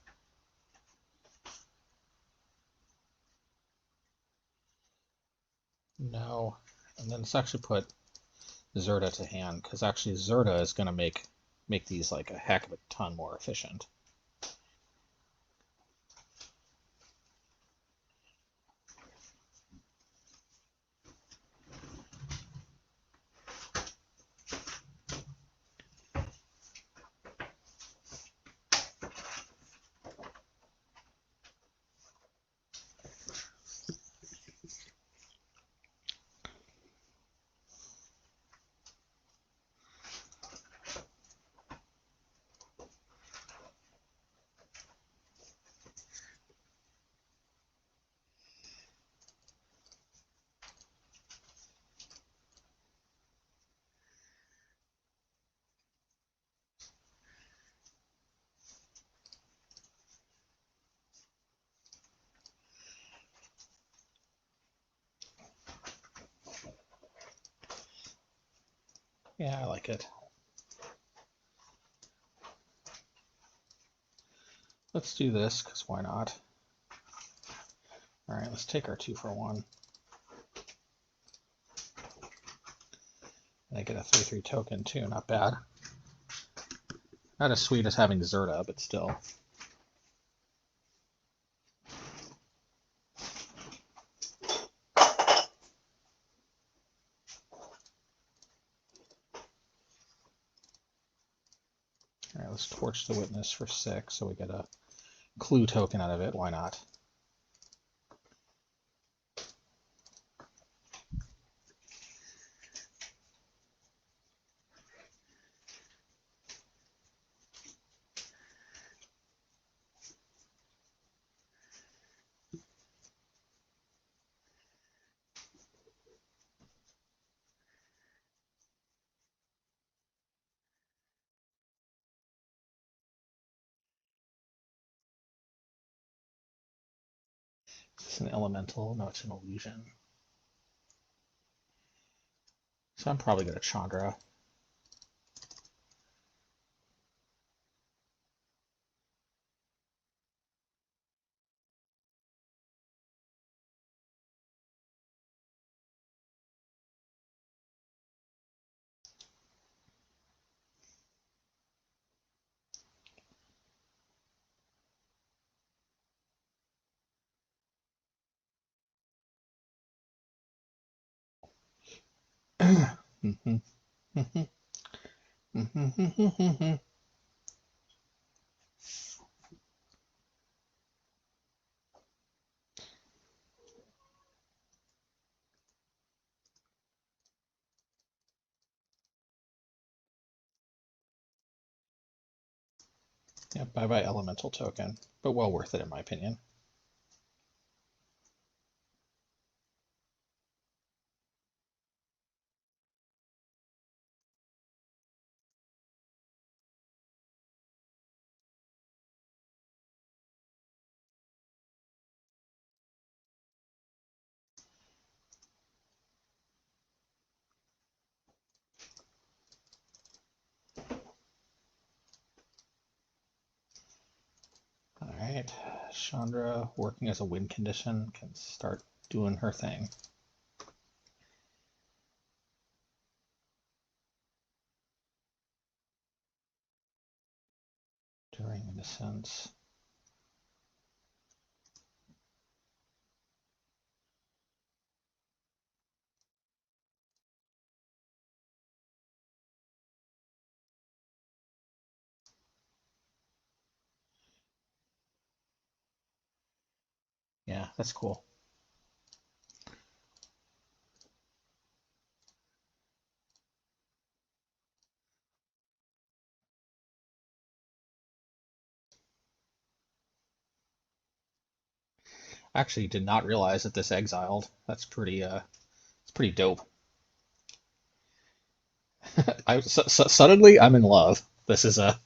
Speaker 1: No. And then let's actually put Zerta to hand, because actually Zerta is going to make these like a heck of a ton more efficient. Yeah, I like it. Let's do this, because why not? All right, let's take our 2 for 1. And I get a 3/3 token too, not bad. Not as sweet as having Zerta, but still. All right, let's torch the witness for 6, so we get a clue token out of it. Why not? Is this an elemental? No, it's an illusion. So I'm probably going to Chandra. Yeah, bye-bye elemental token, but well worth it in my opinion. All right, Chandra, working as a win condition, can start doing her thing. During innocence. Yeah, that's cool. Actually, did not realize that this exiled. That's pretty. It's pretty dope. Suddenly I'm in love. This is a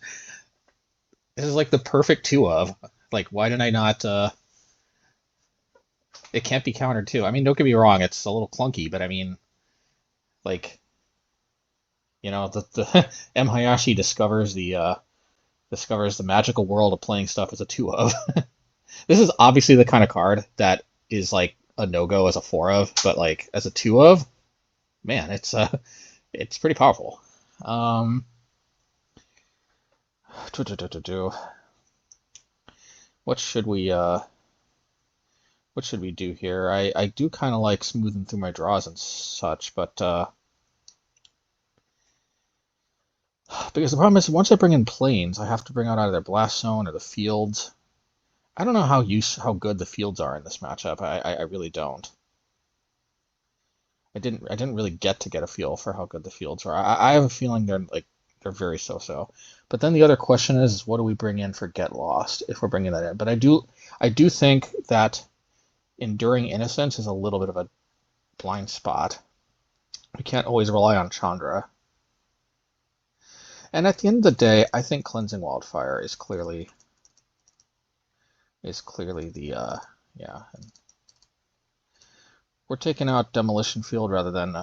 Speaker 1: this is like the perfect two of. Like, why did I not? It can't be countered too. I mean, don't get me wrong, it's a little clunky, but I mean, like, the MHayashi discovers the magical world of playing stuff as a two of. This is obviously the kind of card that is like a no-go as a four of, but like as a two of, man, it's pretty powerful. Um, what should we do here? I do kind of like smoothing through my draws and such, but because the problem is once I bring in planes, I have to bring out either blast zone or the fields. I don't know how good the fields are in this matchup. I really don't. I didn't really get a feel for how good the fields are. I have a feeling they're very so-so. But then the other question is what do we bring in for Get Lost if we're bringing that in? But I do think that Enduring Innocence is a little bit of a blind spot. We can't always rely on Chandra. And at the end of the day, I think Cleansing Wildfire is clearly the yeah. And we're taking out Demolition Field rather than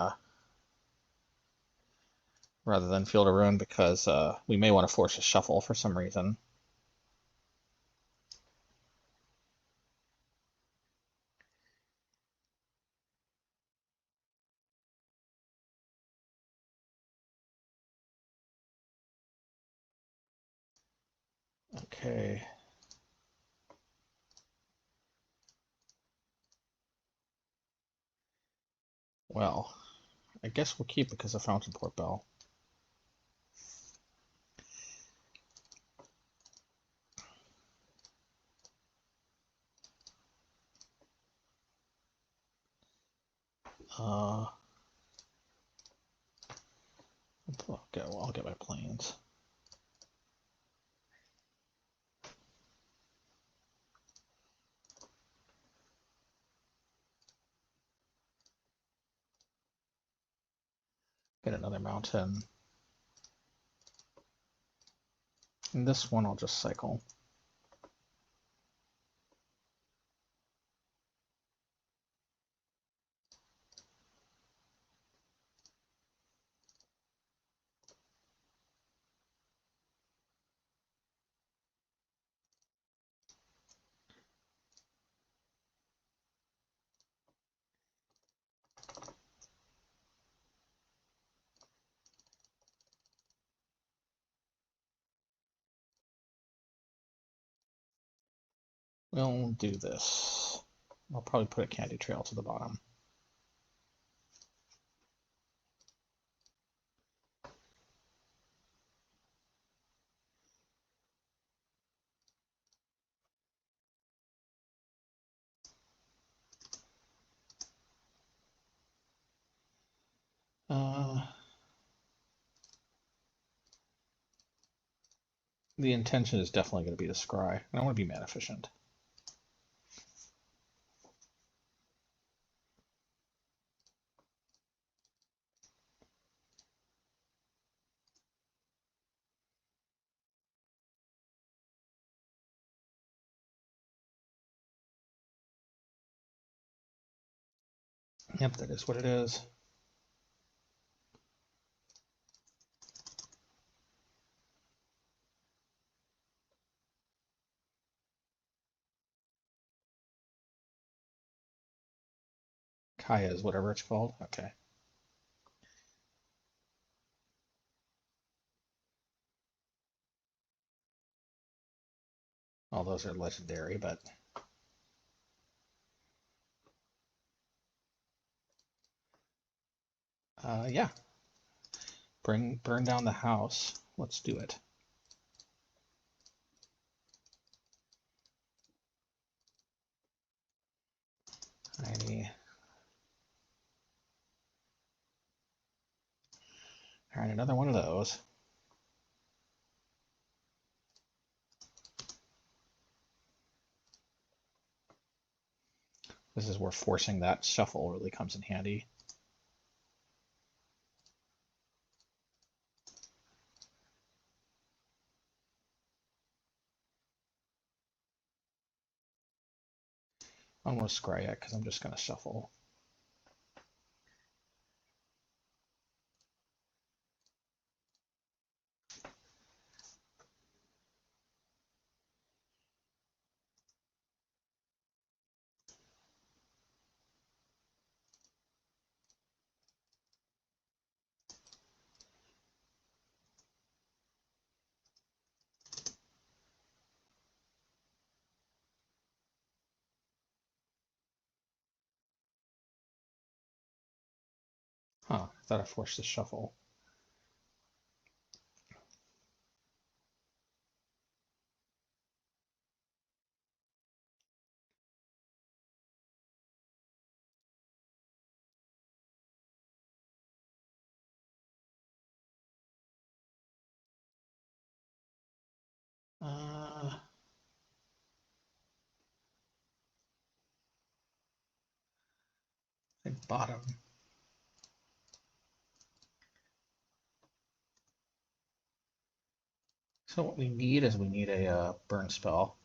Speaker 1: Field of Ruin because we may want to force a shuffle for some reason. Okay. Well, I guess we'll keep it because of Fountain Port Bell. Okay, well, I'll get my planes. Get another mountain. And this one I'll just cycle. We'll do this. I'll probably put a candy trail to the bottom. The intention is definitely going to be to scry. I don't want to be mana efficient. Yep, that is what it is. Kaya is whatever it's called. Okay. All those are legendary, but yeah. Burn down the house. Let's do it. Alrighty. Alright, another one of those. This is where forcing that shuffle really comes in handy. I don't want to scry yet because I'm just going to shuffle. Huh, I thought I forced the shuffle. I think bottom. So what we need is we need a burn spell.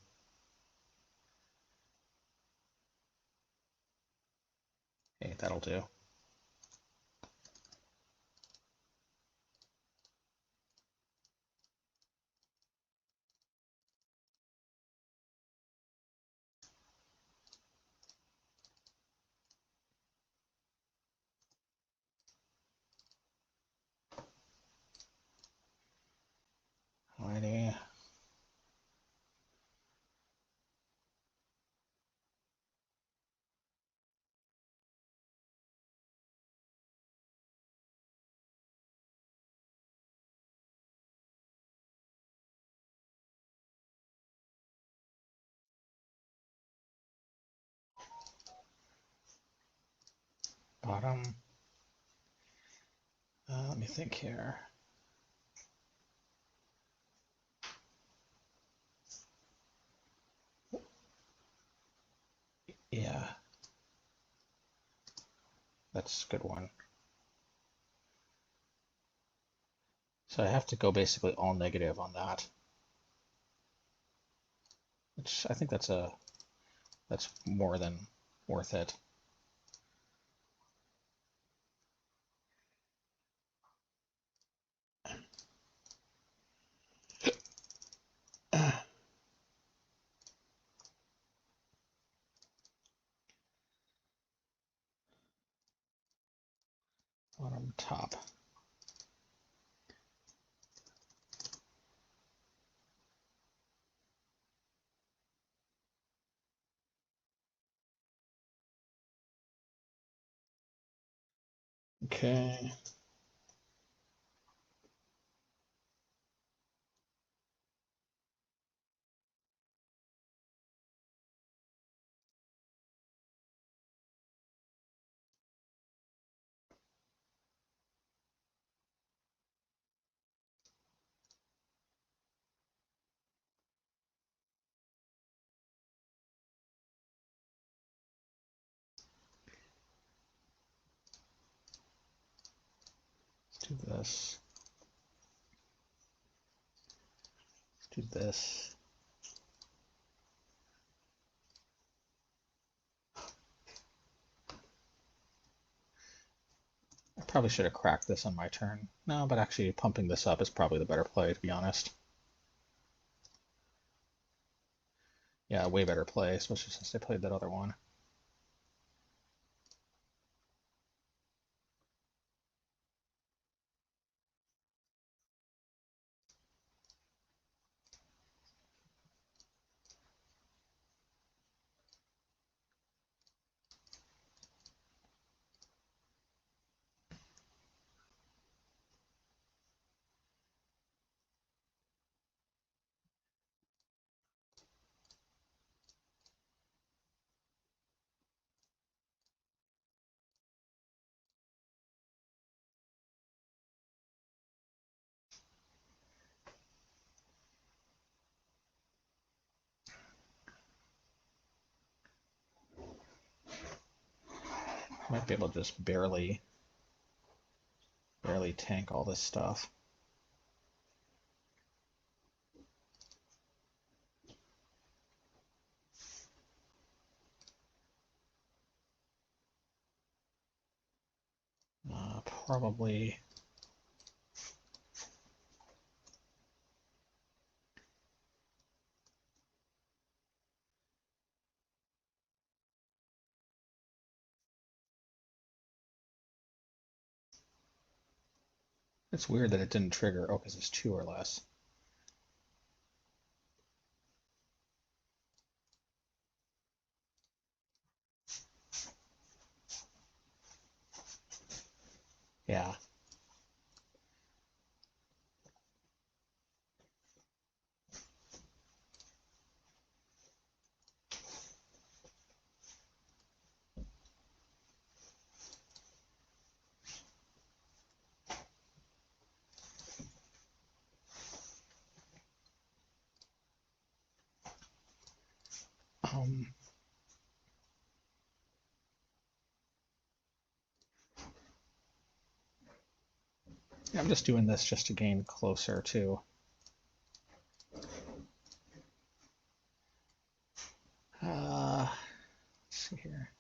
Speaker 1: Okay, that'll do. Alrighty. Bottom. Let me think here. Yeah, that's a good one. So I have to go basically all negative on that, which I think that's more than worth it. Bottom, top. Okay. Let's do this. Let's do this. I probably should have cracked this on my turn. No, but actually pumping this up is probably the better play, to be honest. Yeah, way better play, especially since they played that other one. Might be able to just barely tank all this stuff.
Speaker 2: probably... It's weird that it didn't trigger. Oh, because it's 2 or less. Yeah. Um, I'm just doing this just to gain closer to... let's see here.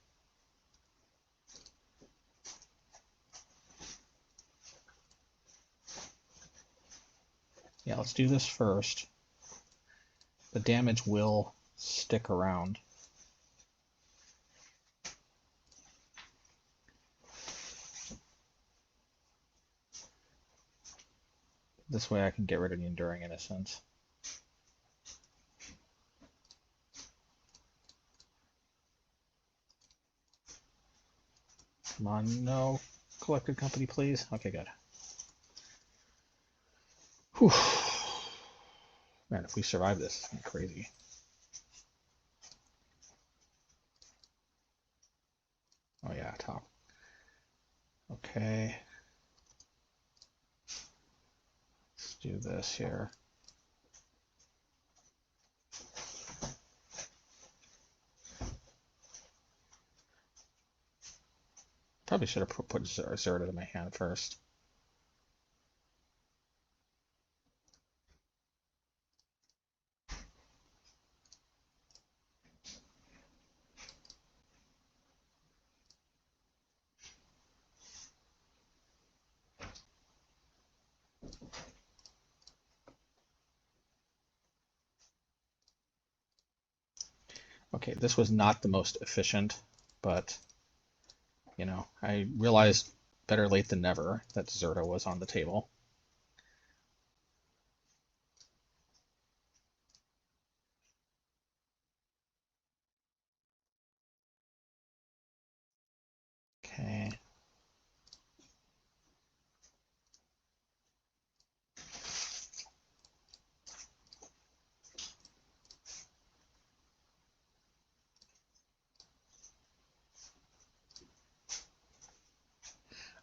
Speaker 2: Yeah, let's do this first. The damage will stick around. This way I can get rid of the Enduring Innocence. Come on, no collected company, please. Okay, good. Whew. Man, if we survive this, it's gonna be crazy. Oh yeah, top. Okay. Let's do this here. Probably should have put Zerta in my hand first. Okay, this was not the most efficient, but, you know, I realized better late than never that Zerta was on the table. Okay.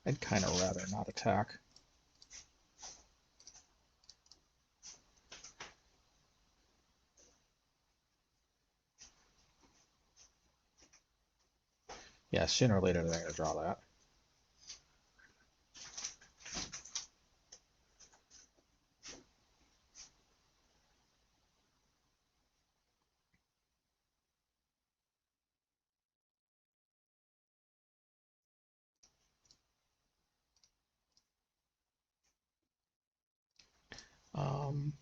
Speaker 2: I'd kind of rather not attack. Yeah, sooner or later they're going to draw that. Um,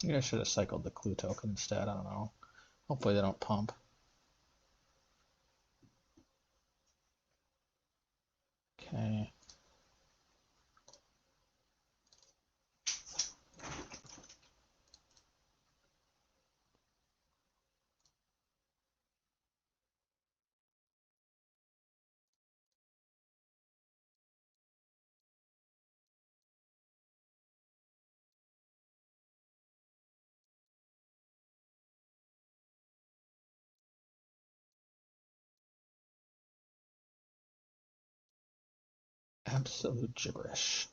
Speaker 2: Maybe I should have cycled the clue token instead. I don't know. Hopefully they don't pump. Okay. Absolute gibberish.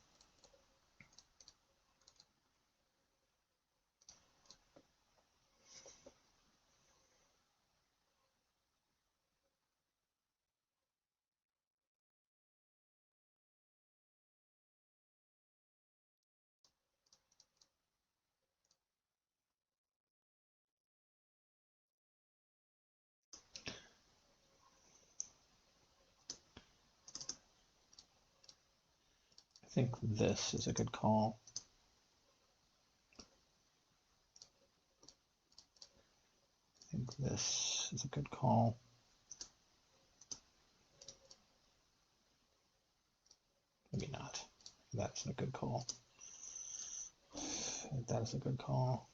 Speaker 2: think this is a good call. I think this is a good call. Maybe not. That's a good call. That is a good call.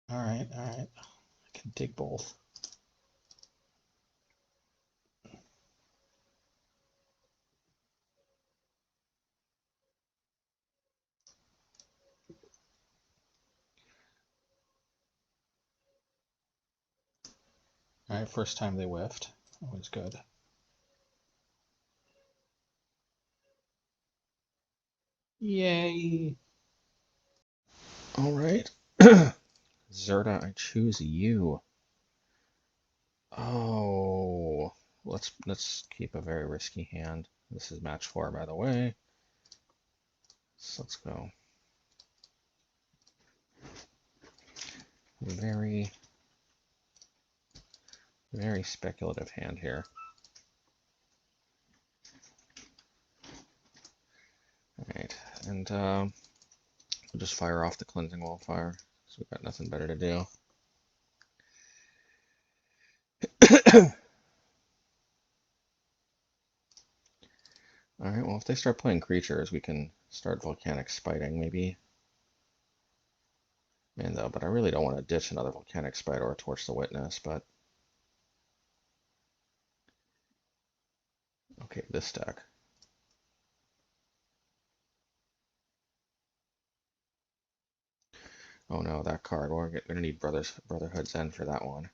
Speaker 2: All right. I can take both. All right, first time they whiffed. Always good. Yay!
Speaker 1: All right. Zerta, I choose you. Oh, let's keep a very risky hand. This is match 4, by the way. So let's go. Very, very speculative hand here. All right, and we'll just fire off the cleansing wildfire. So we've got nothing better to do. All right, well, if they start playing creatures, we can start volcanic spiting, maybe. Man, though, but I really don't want to ditch another volcanic spite or torch the witness, but okay, this deck. Oh no, that card. We're gonna need Brotherhood's End for that one.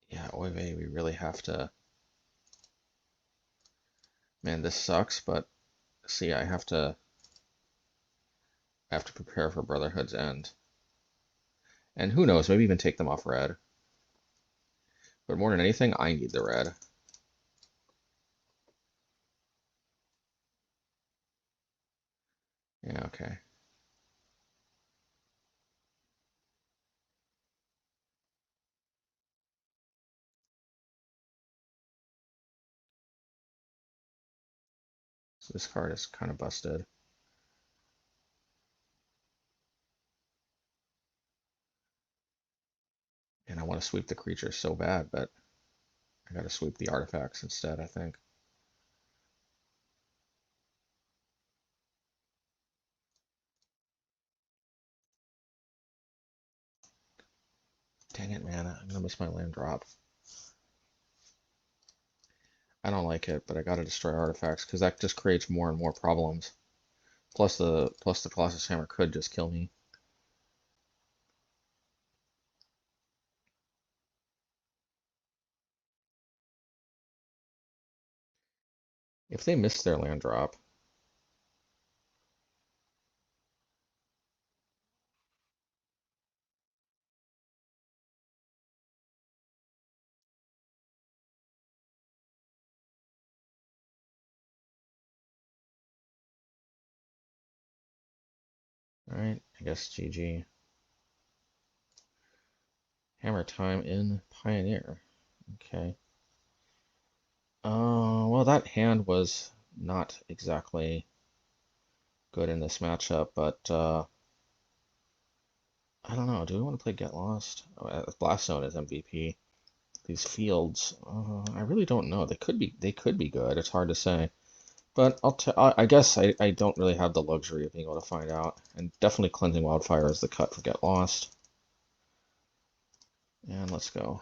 Speaker 1: Yeah, oy vey, we really have to. Man, this sucks, but see, I have to prepare for Brotherhood's End. And who knows, maybe even take them off red. But more than anything, I need the red. Yeah, okay. So this card is kind of busted. And I want to sweep the creatures so bad, but I gotta sweep the artifacts instead, I think. Dang it, man, I'm gonna miss my land drop. I don't like it, but I gotta destroy artifacts because that just creates more and more problems. Plus the Colossus Hammer could just kill me. If they miss their land drop, alright, I guess GG. Hammer time in Pioneer. Okay. Well, that hand was not exactly good in this matchup, but I don't know. Do we want to play Get Lost? Oh, Blast Zone is MVP. These fields, I really don't know. They could be good. It's hard to say. But I guess I don't really have the luxury of being able to find out. And definitely Cleansing Wildfire is the cut for Get Lost. And let's go.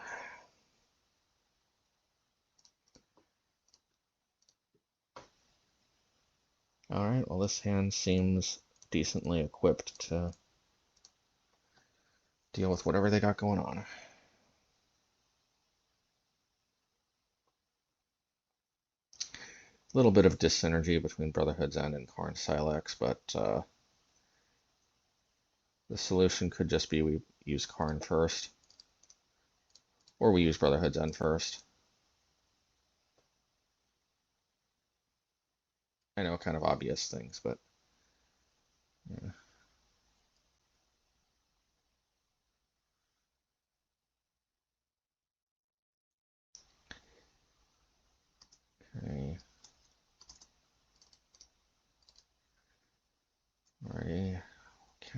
Speaker 1: Alright, well this hand seems decently equipped to deal with whatever they got going on. A little bit of dyssynergy between Brotherhood's End and Karn Sylex, but the solution could just be we use Karn first. Or we use Brotherhood's End first. I know, kind of obvious things, but yeah.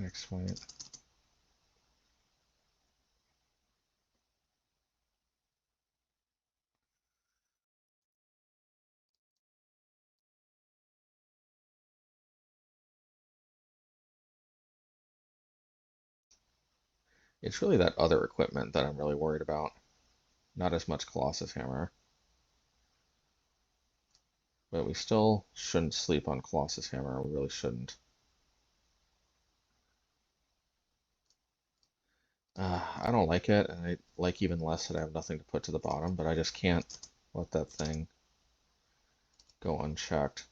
Speaker 1: Next white. It's really that other equipment that I'm really worried about. Not as much Colossus Hammer. But we still shouldn't sleep on Colossus Hammer. We really shouldn't. I don't like it, and I like even less that I have nothing to put to the bottom, but I just can't let that thing go unchecked.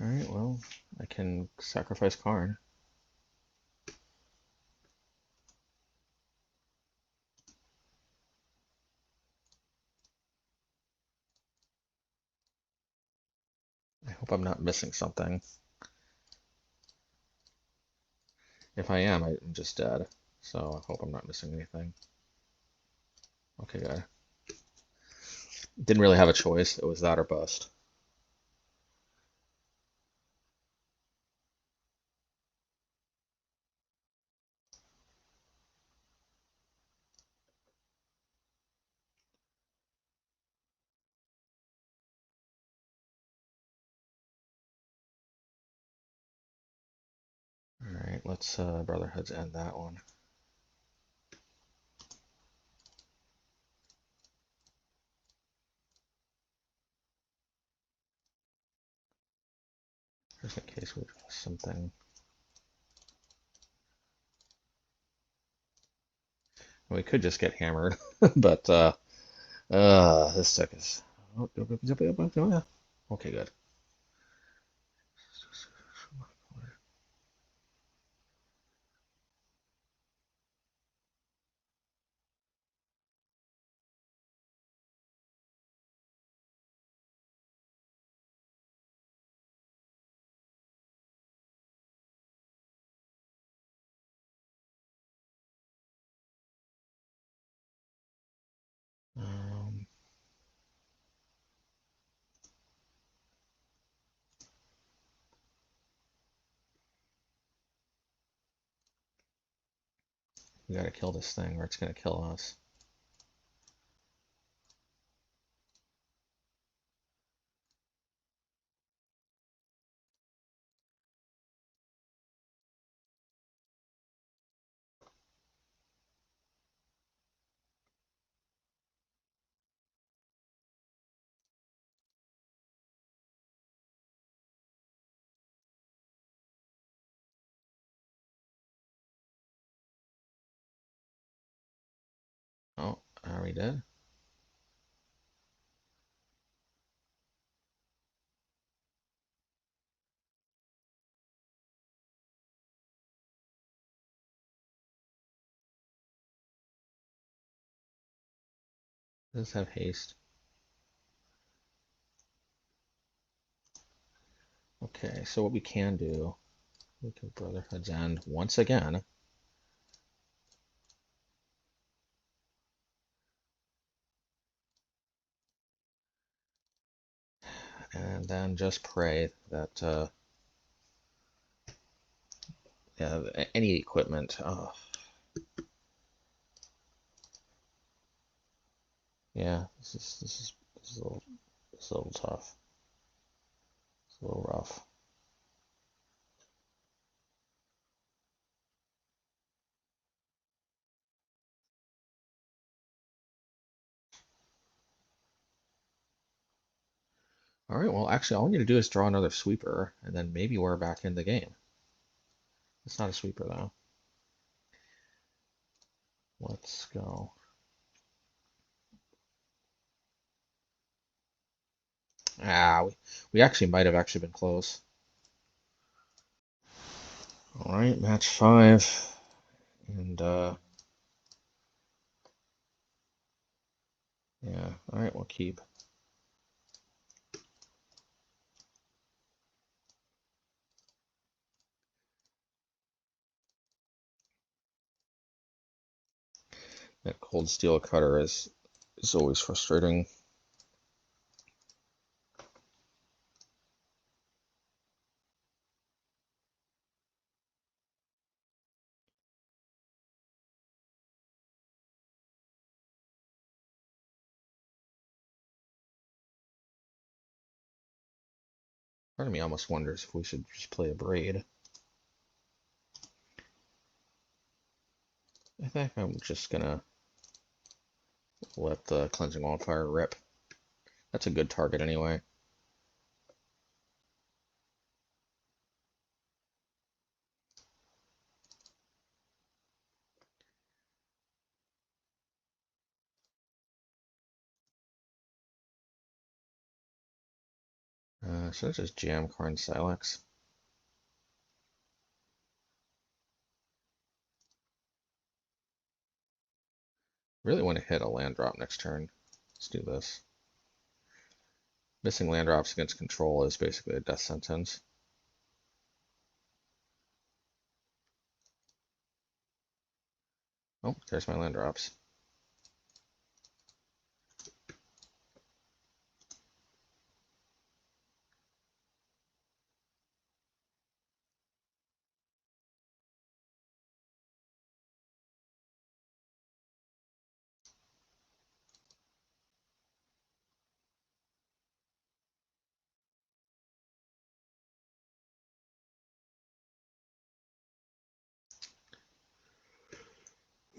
Speaker 1: Alright, well, I can sacrifice Karn. I hope I'm not missing something. If I am, I'm just dead. So I hope I'm not missing anything. Okay, good. Didn't really have a choice. It was that or bust. Alright, let's Brotherhoods end that one. Just in case we draw something. We could just get hammered, but this took us. Okay, good. Um, we gotta kill this thing or it's gonna kill us. Oh, are we dead? Does have haste? Okay, so what we can do, we can Brotherhood's End once again. And then just pray that yeah, any equipment. Oh, yeah, this is a little tough. It's a little rough. All right, well, actually, all we need to do is draw another sweeper, and then maybe we're back in the game. It's not a sweeper, though. Let's go. Ah, we actually might have actually been close. All right, match 5, and yeah, all right, we'll keep. That cold steel cutter is always frustrating. Part of me almost wonders if we should just play a braid. I think I'm just gonna let the cleansing wildfire rip. That's a good target anyway. So let's just jam Karn Sylex. Really want to hit a land drop next turn. Let's do this. Missing land drops against control is basically a death sentence. Oh, there's my land drops.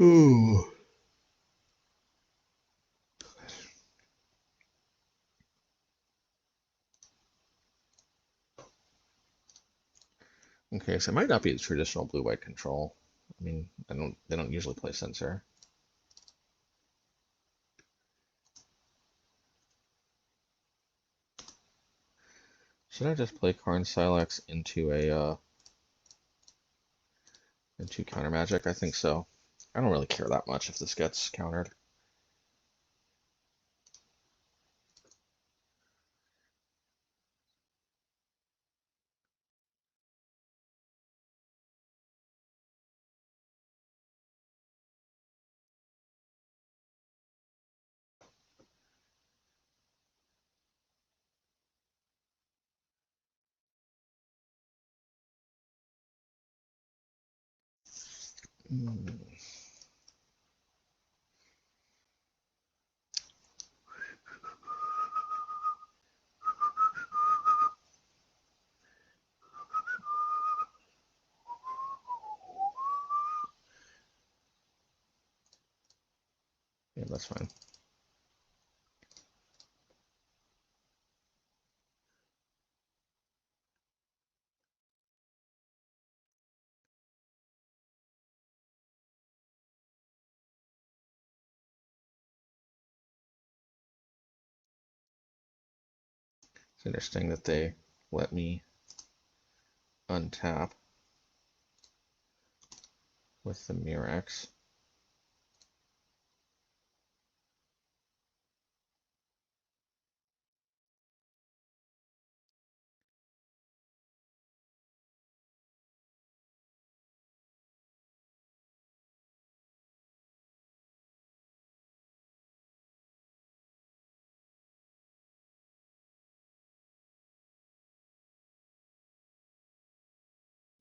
Speaker 1: Ooh. Okay, so it might not be the traditional blue-white control. I mean, they don't usually play censor. Should I just play Karn Sylex into a into counter magic? I think so. I don't really care that much if this gets countered. Mm. Yeah, that's fine. It's interesting that they let me untap with the Murex.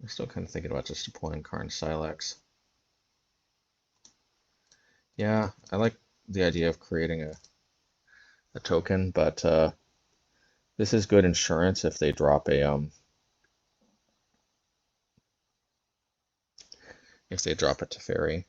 Speaker 1: I'm still kind of thinking about just deploying Karn Sylex. Yeah, I like the idea of creating a token, but this is good insurance if they drop if they drop a Teferi.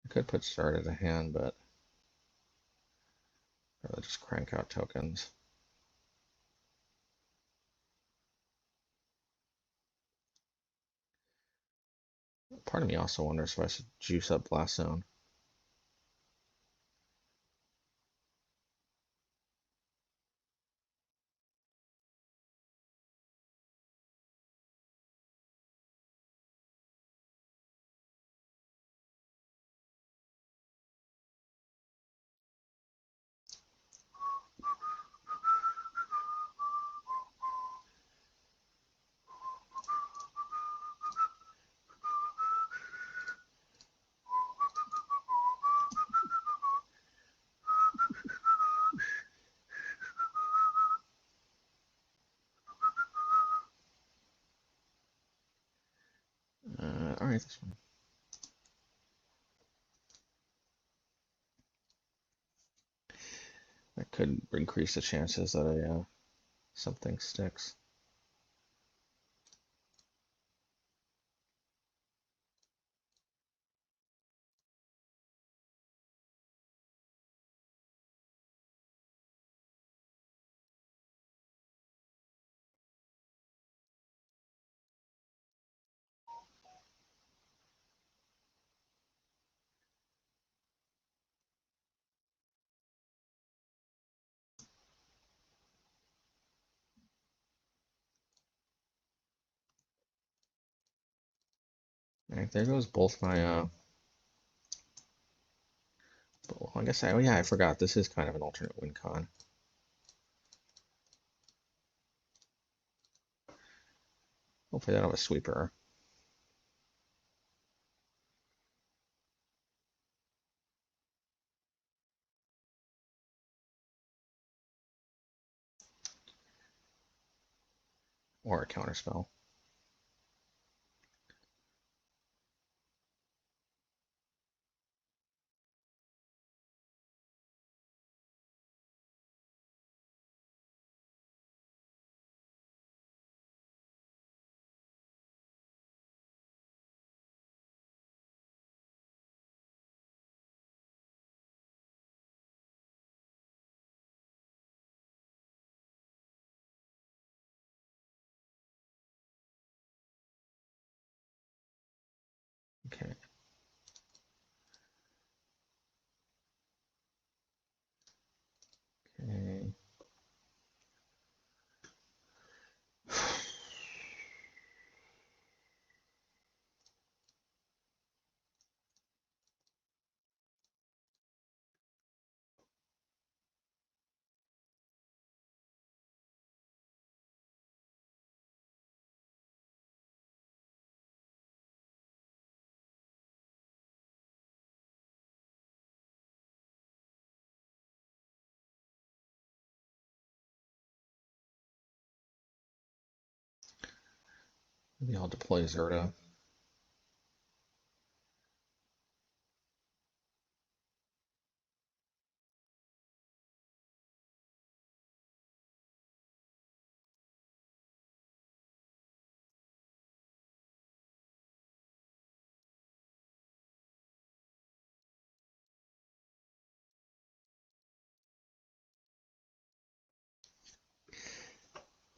Speaker 1: I could put start as a hand, but I'd rather just crank out tokens. Part of me also wonders if I should juice up Blast Zone. All right, this one. That could increase the chances that something sticks. All right, there goes both my well, I guess oh yeah, I forgot. This is kind of an alternate win con. Hopefully they don't have a sweeper. Or a counterspell. Okay. Okay. Maybe I'll deploy Zerta.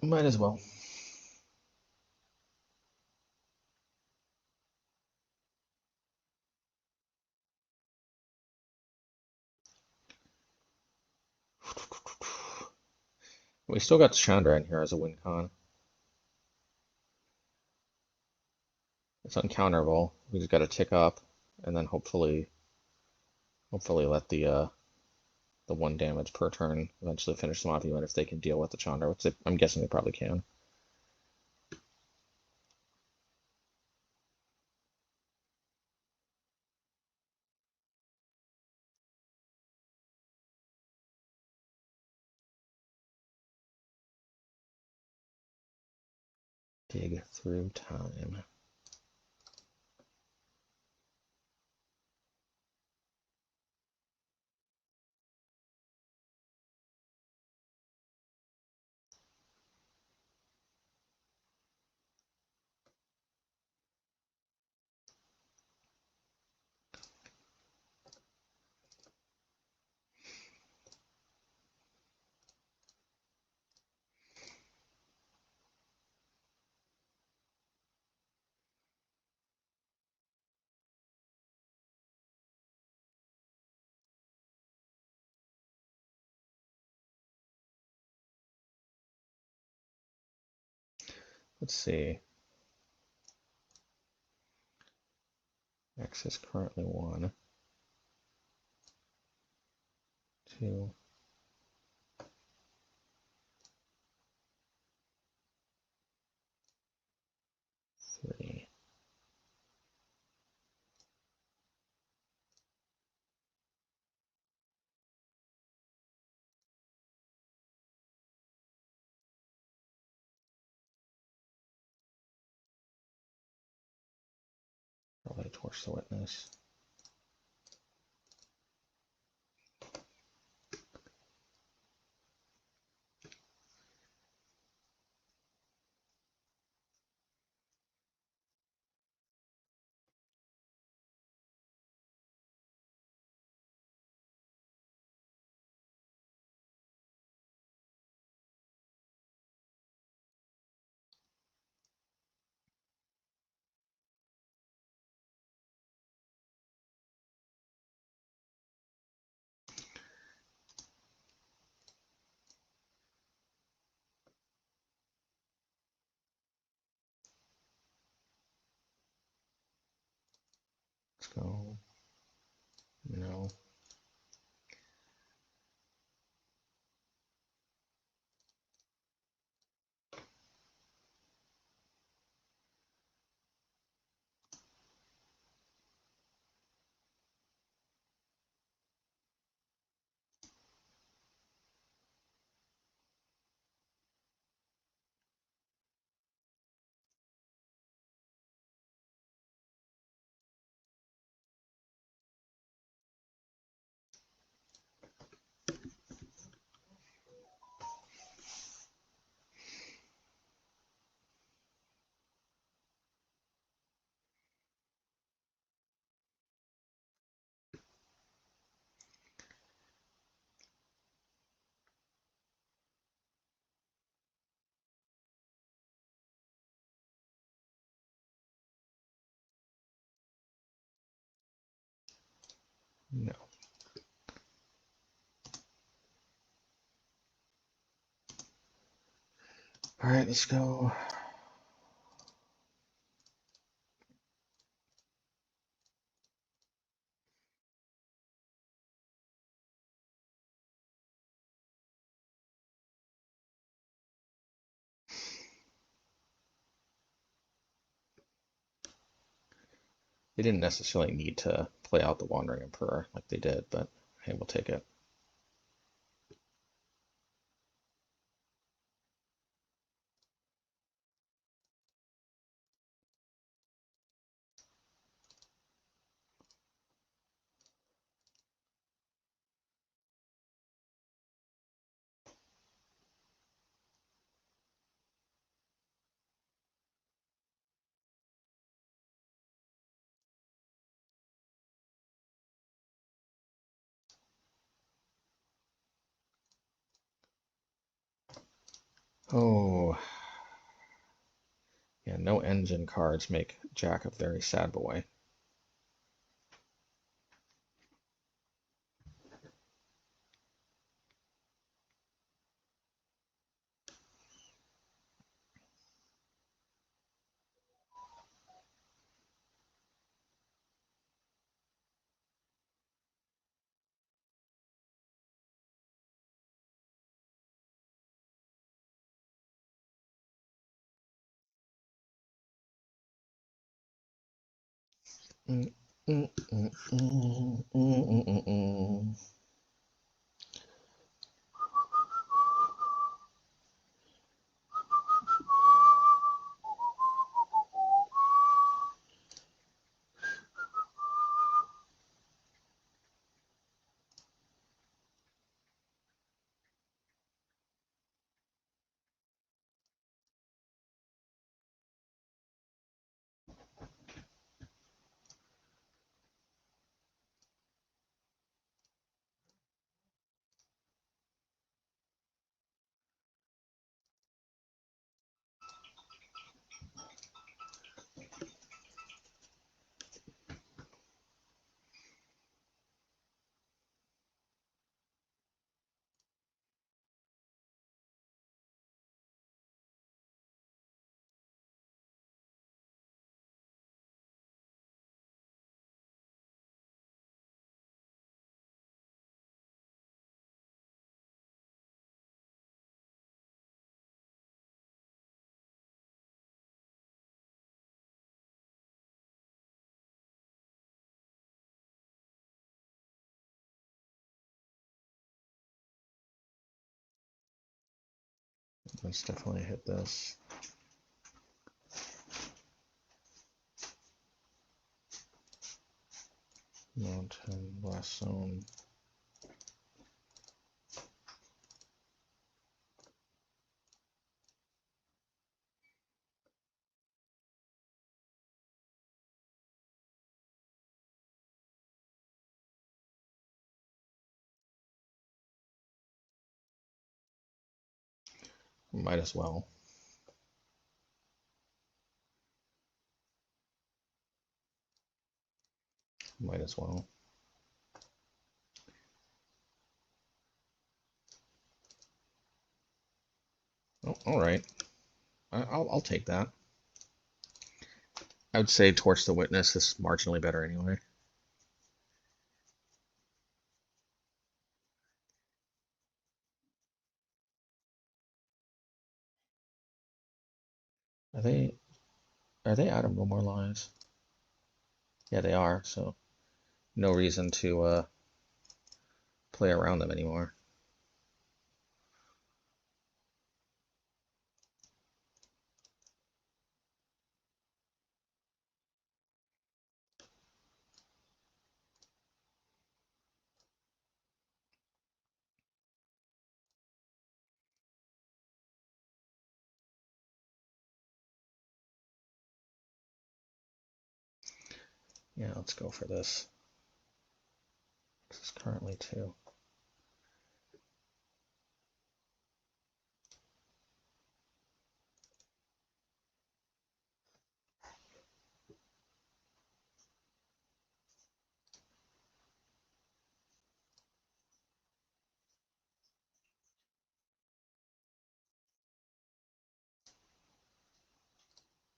Speaker 1: Might as well. We still got Chandra in here as a win con. It's uncounterable. We just got to tick up, and then hopefully let the 1 damage per turn eventually finish them off, even if they can deal with the Chandra, which I'm guessing they probably can. Dig through time. Let's see. X is currently 1, 2, 3. Probably torch the witness. Let's go. No. No. All right, let's go. They didn't necessarily need to play out the Wandering Emperor like they did, but hey, we'll take it. Oh, yeah, no engine cards make Jack a very sad boy. Mm, mm, mm, mm, mm, mm, mm, mm. Let's definitely hit this. Mountain, blast zone. Might as well. Might as well. Oh, all right. I'll take that. I would say Torch the Witness is marginally better anyway. Are they out of No More Lies? Yeah, they are, so no reason to play around them anymore. Yeah, let's go for this. This is currently 2.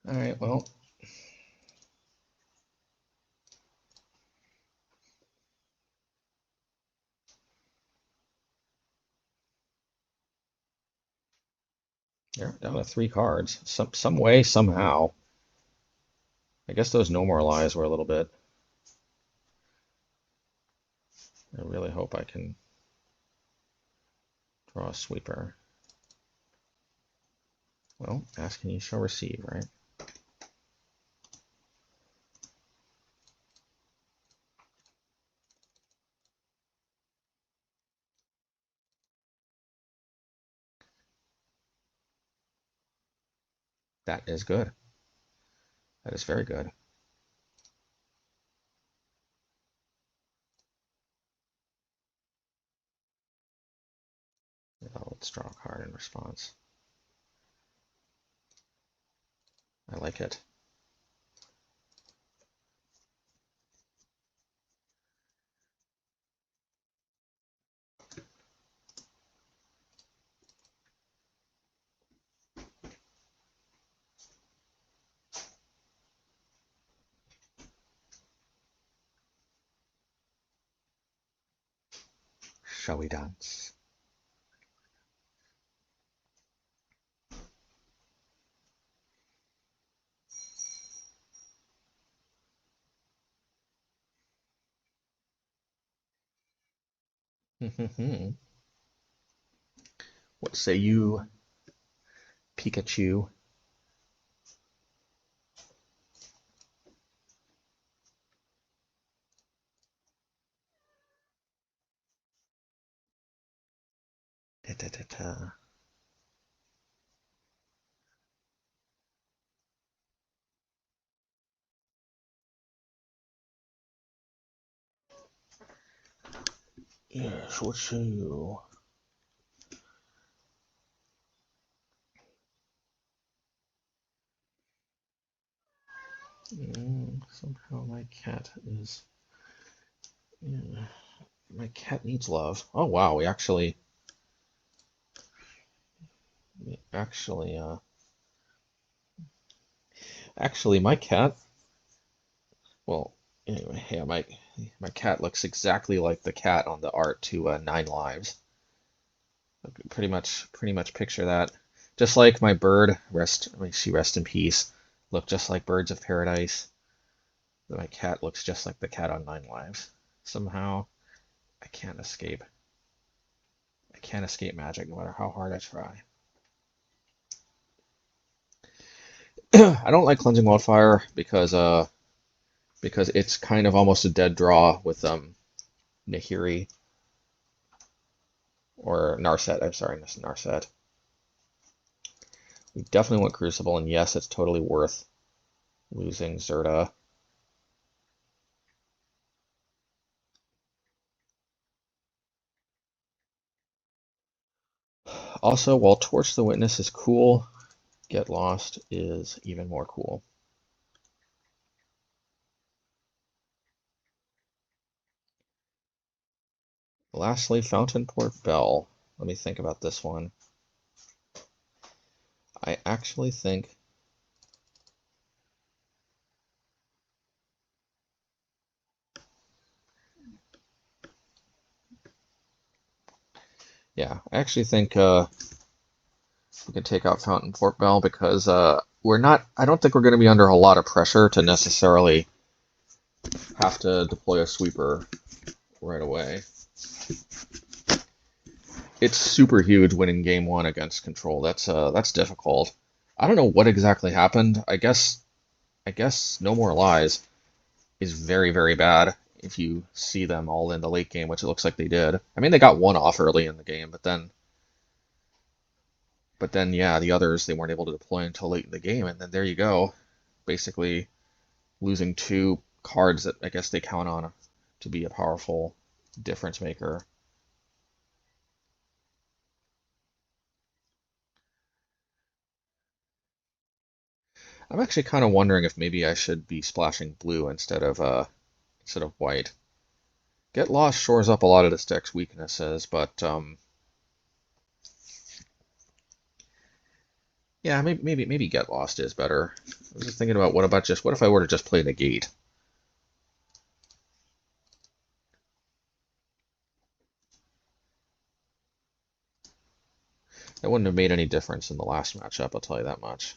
Speaker 1: All right, well. They're down to 3 cards. Some way, somehow. I guess those No More Lies were a little bit. I really hope I can draw a sweeper. Well, ask and you shall receive, right? That is good. That is very good. Now let's draw a card in response. I like it. Shall we dance? What say you, Pikachu? Da, da, da, da. Yes, what say you? Somehow my cat is. Yeah, my cat needs love. Oh wow, we actually, actually, actually, my cat. Well, anyway, yeah, my cat looks exactly like the cat on the art to 9 Lives. Pretty much picture that. Just like my bird, may she rest in peace, look just like Birds of Paradise. My cat looks just like the cat on 9 Lives. Somehow, I can't escape. I can't escape magic no matter how hard I try. I don't like Cleansing Wildfire because it's kind of almost a dead draw with Nahiri or Narset. I'm sorry, Narset. We definitely want Crucible, and yes, it's totally worth losing Zerta. Also, while Torch the Witness is cool, Get Lost is even more cool. Lastly, Fountain Port Bell. Let me think about this one. I actually think we can take out Fountain Port Bell because I don't think we're going to be under a lot of pressure to necessarily have to deploy a sweeper right away. It's super huge winning game one against Control. That's difficult. I don't know what exactly happened. I guess No More Lies is very, very bad if you see them all in the late game, which it looks like they did. I mean, they got one off early in the game, but then yeah, the others they weren't able to deploy until late in the game, and then there you go, basically losing two cards that I guess they count on to be a powerful difference maker. I'm actually kind of wondering if maybe I should be splashing blue instead of white. Get Lost shores up a lot of this deck's weaknesses, but yeah, maybe Get Lost is better. I was just thinking about what if I were to just play Negate? That wouldn't have made any difference in the last matchup, I'll tell you that much.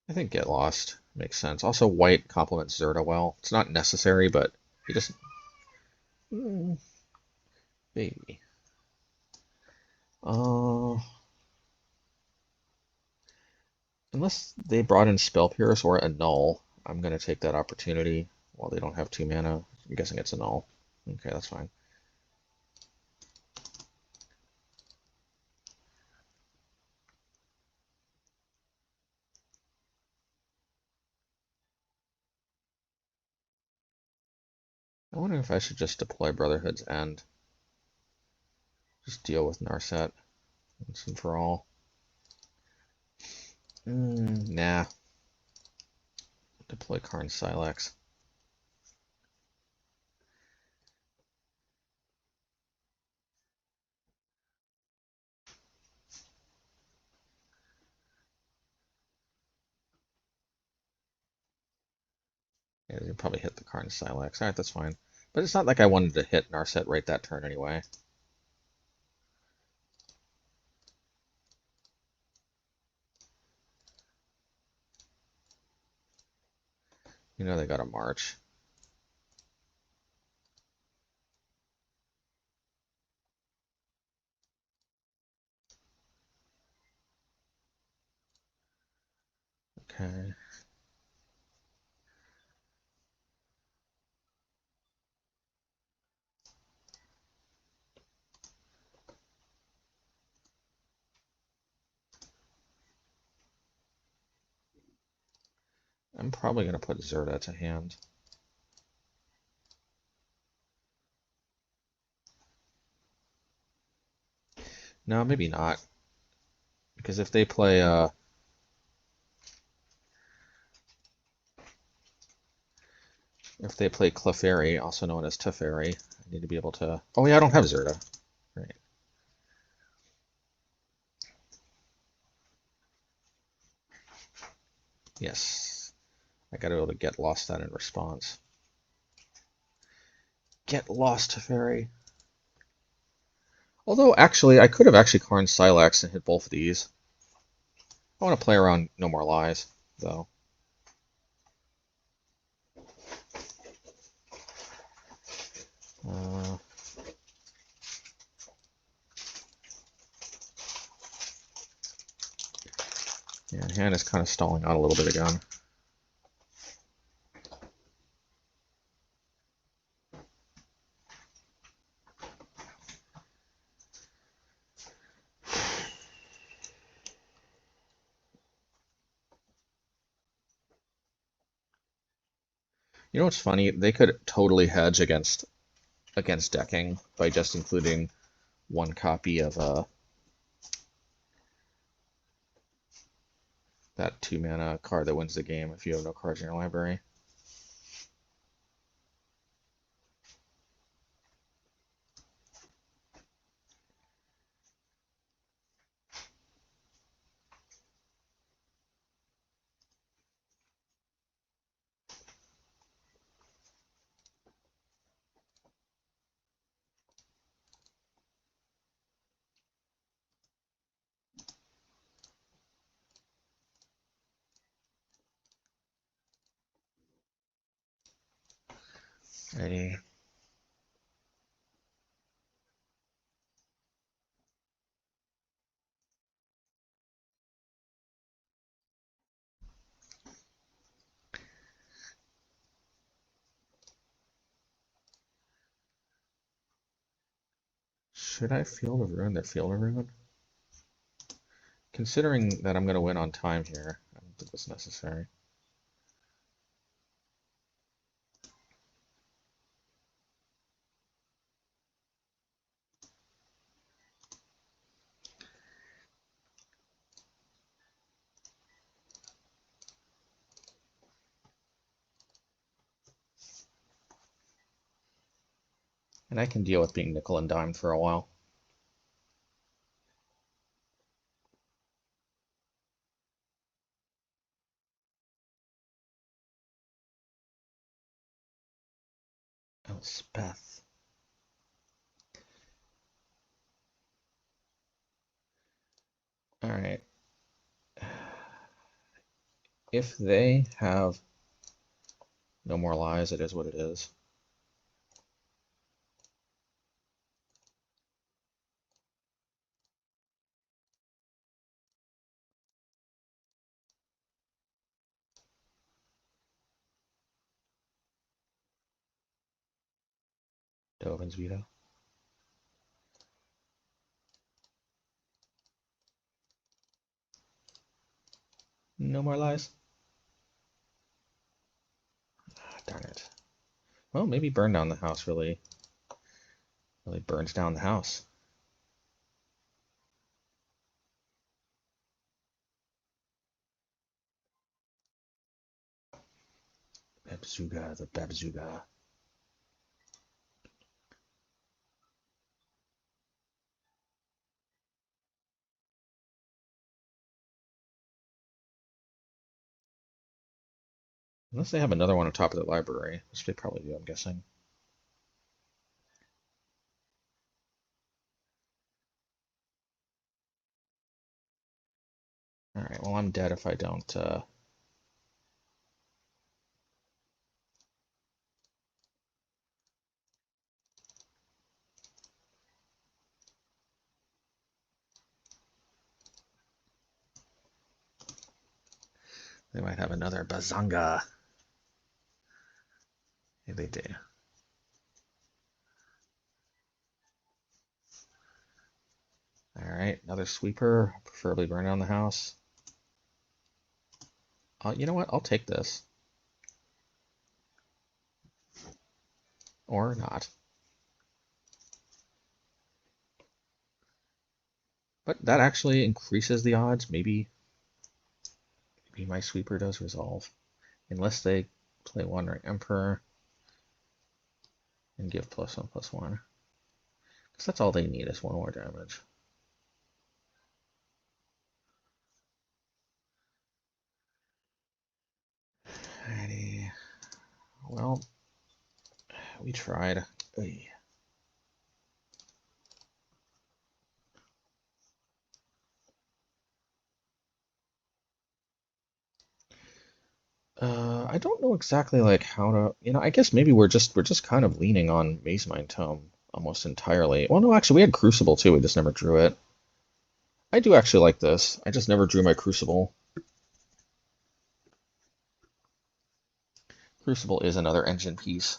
Speaker 1: I think Get Lost makes sense. Also, white complements Zerta well. It's not necessary, but he just... maybe. Unless they brought in Spell Pierce or Annul, I'm going to take that opportunity while they don't have 2 mana. I'm guessing it's Annul. Okay, that's fine. I wonder if I should just deploy Brotherhood's End. Just deal with Narset once and for all. Nah. Deploy Karn Sylex. Yeah, you probably hit the Karn Sylex. Alright, that's fine. But it's not like I wanted to hit Narset right that turn anyway. You know they got a march. Okay. I'm probably going to put Zerta to hand. No, maybe not. Because if they play Clefairy, also known as Teferi, I need to be able to... Oh yeah, I don't have Zerta. Right. Yes. I gotta be able to get lost that in response. Get lost, Teferi. Although, actually, I could have actually Karn Sylex and hit both of these. I want to play around No More Lies, though. Yeah, hand is kind of stalling out a little bit again. You know what's funny? They could totally hedge against decking by just including one copy of that 2-mana card that wins the game if you have no cards in your library. Ready. Should I Field of Ruin their Field of Ruin? Considering that I'm going to win on time here, I don't think that's necessary. And I can deal with being nickel and dime for a while. Elspeth. All right. If they have no more lies, it is what it is. Dovin's veto. No more lies. Ah, darn it. Well, maybe burn down the house really burns down the house. Babzuga, the Babzuga. Unless they have another one on top of the library, which they probably do, I'm guessing. Alright, well, I'm dead if I don't. They might have another Bazanga. Yeah, they do. Alright, another sweeper, preferably burn down the house. You know what? I'll take this. Or not. But that actually increases the odds. Maybe my sweeper does resolve. Unless they play Wandering Emperor and give +1/+1. Because that's all they need is 1 more damage. Alrighty. Well, we tried. Oy. I don't know exactly like how to, I guess maybe we're just kind of leaning on Mazemind Tome almost entirely. Well, no, actually we had Crucible too, we just never drew it. I do actually like this. I just never drew my Crucible. Crucible is another engine piece.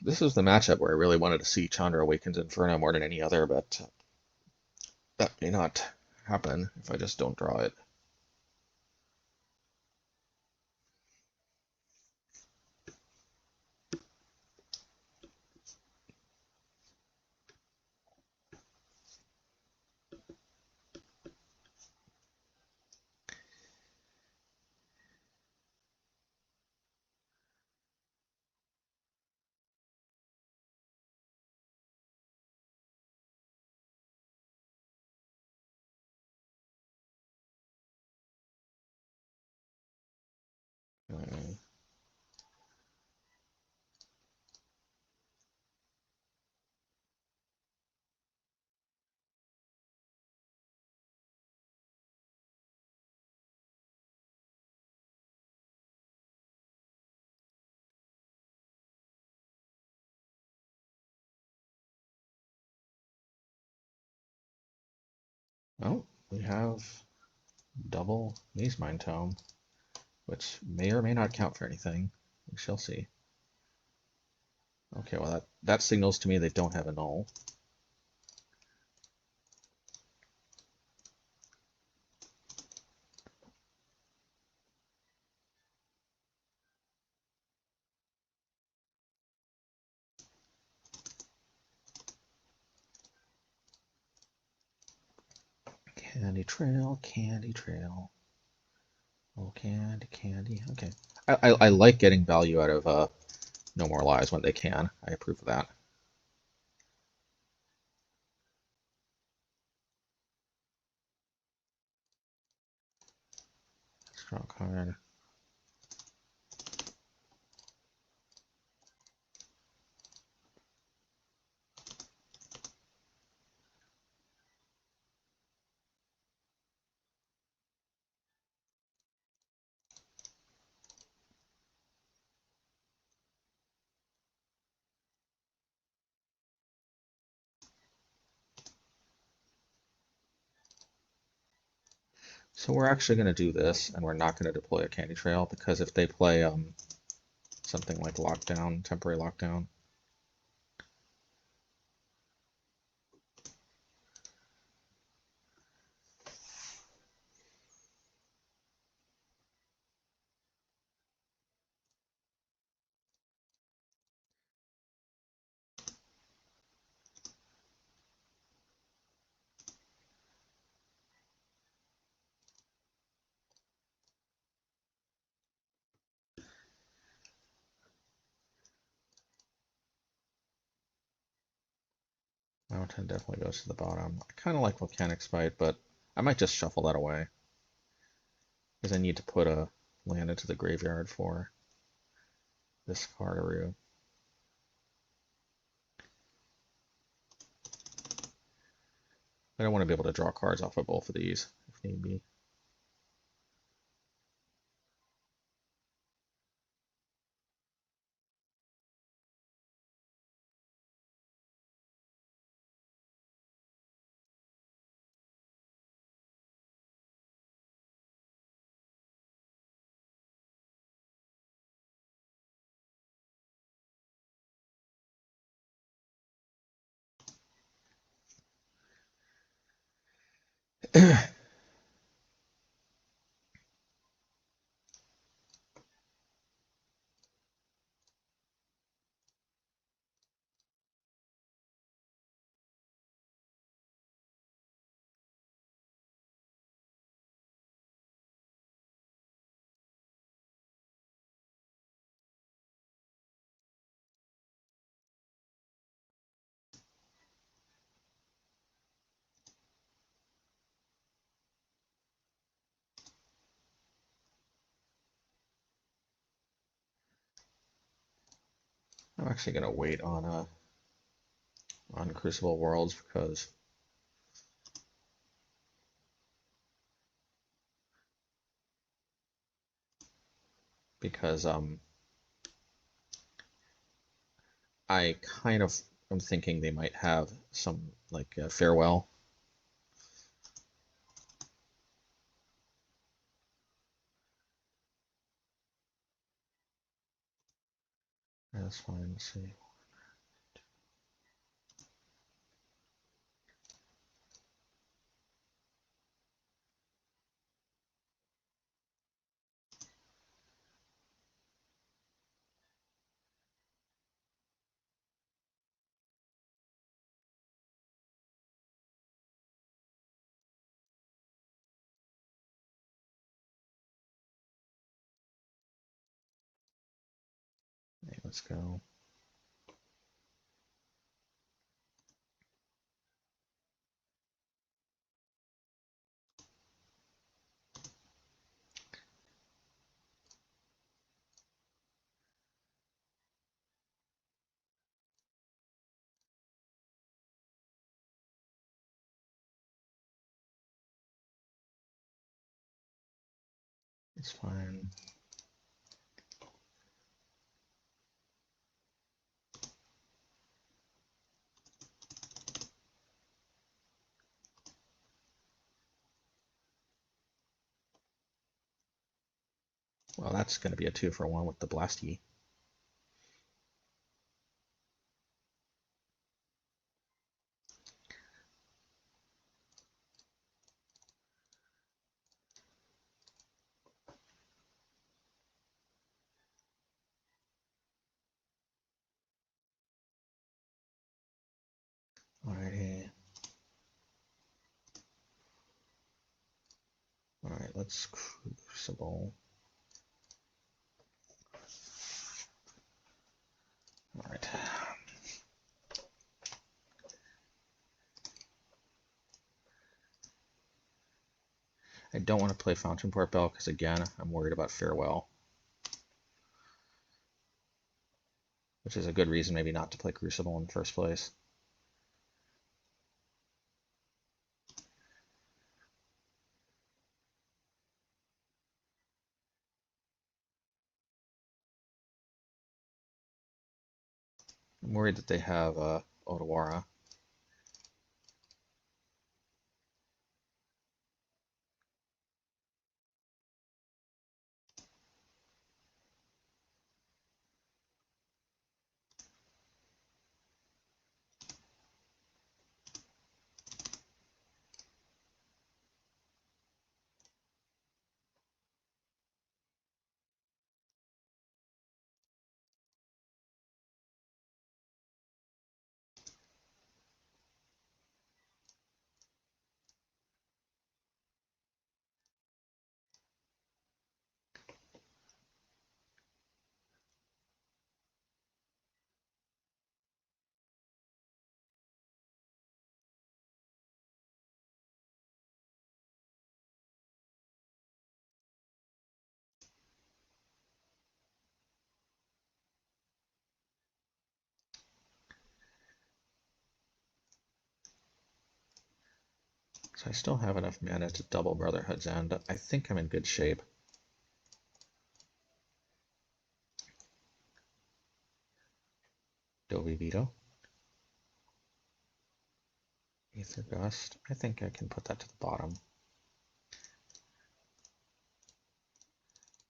Speaker 1: This is the matchup where I really wanted to see Chandra Awakens Inferno more than any other, but that may not happen if I just don't draw it. Oh, we have double Maze Mind Tome, which may or may not count for anything. We shall see. Okay, well that signals to me they don't have a null. Candy Trail, Candy Trail. Oh, candy, candy. Okay. I like getting value out of No More Lies when they can. I approve of that. Strong card. So we're actually going to do this, and we're not going to deploy a Candy Trail, because if they play something like Lockdown, Temporary Lockdown, Mountain definitely goes to the bottom. I kind of like Volcanic Spite, but I might just shuffle that away, because I need to put a land into the graveyard for this Cardaroo. I don't want to be able to draw cards off of both of these, if need be. I'm actually going to wait on Crucible Worlds, because I kind of am thinking they might have some like farewell. That's fine. Let's see. Okay, let's go. It's fine. Well, that's going to be a 2-for-1 with the Blasty. Alrighty. Alright, let's Crucible. Alright. I don't want to play Fountain Port Bell because, again, I'm worried about farewell. Which is a good reason maybe not to play Crucible in the first place. I'm worried that they have Odawara. So I still have enough mana to double Brotherhood's End. I think I'm in good shape. Dovey Vito. Aether Gust. I think I can put that to the bottom.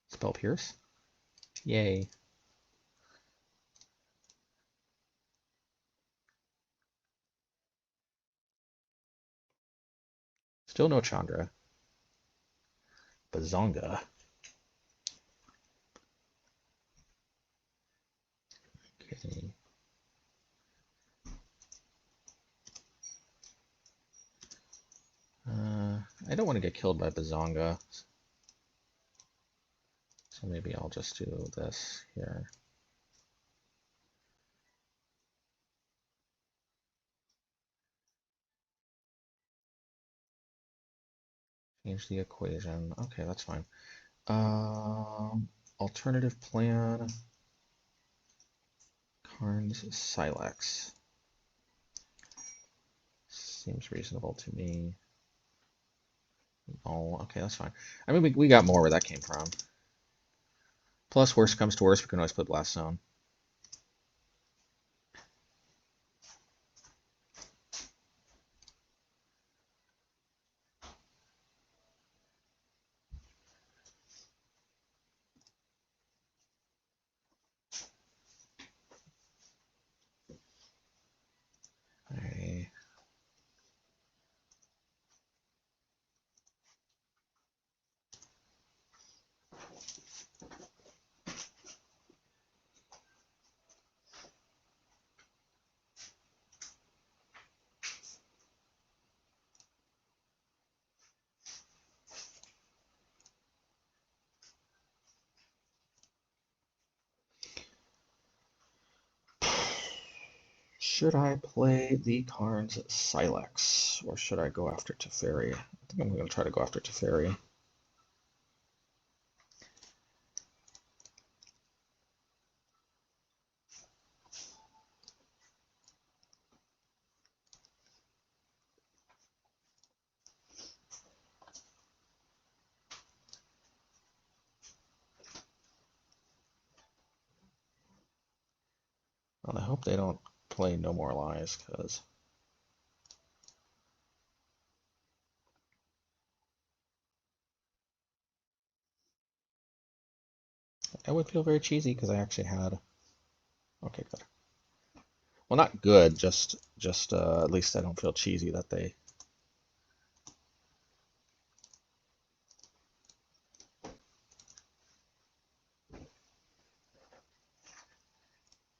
Speaker 1: Spell Pierce. Yay. Still no Chandra. Bazonga. Okay. I don't want to get killed by Bazonga. So maybe I'll just do this here. Change the equation. Okay, that's fine. Alternative plan. Karn's Sylex. Seems reasonable to me. Oh, okay, that's fine. I mean, we got more where that came from. Plus, worst comes to worst, we can always put Blast Zone. Should I play the Karn's Sylex, or should I go after Teferi? I think I'm going to try to go after Teferi. Well, I hope they don't play No More Lies, because I would feel very cheesy because I actually had. Okay, good. Well, not good, just at least I don't feel cheesy that they.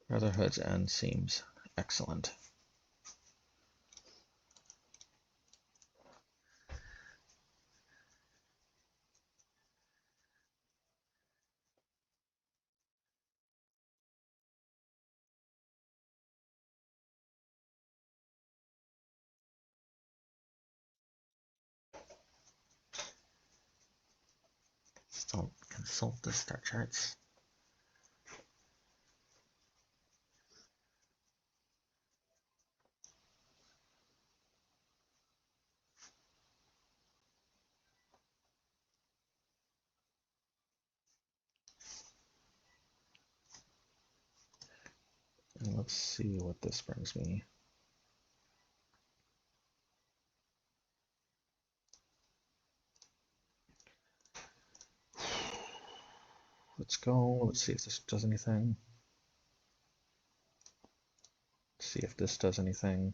Speaker 1: Brotherhood's End seems excellent. Don't consult the star charts. And let's see what this brings me. Let's go. Let's see if this does anything. Let's see if this does anything.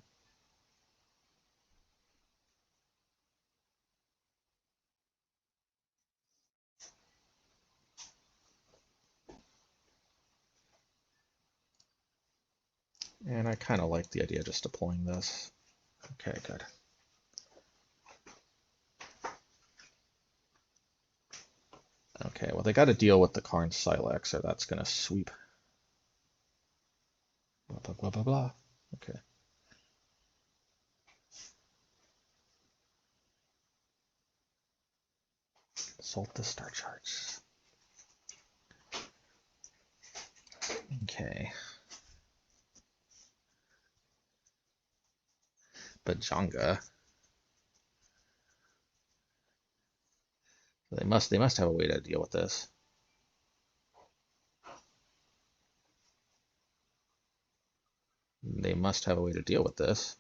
Speaker 1: And I kind of like the idea of just deploying this. Okay, good. Okay, well, they got to deal with the Karn Sylex, or that's going to sweep. Blah, blah, blah, blah, blah. Okay. Consult the star charts. Okay. Bajanga. They must have a way to deal with this. They must have a way to deal with this.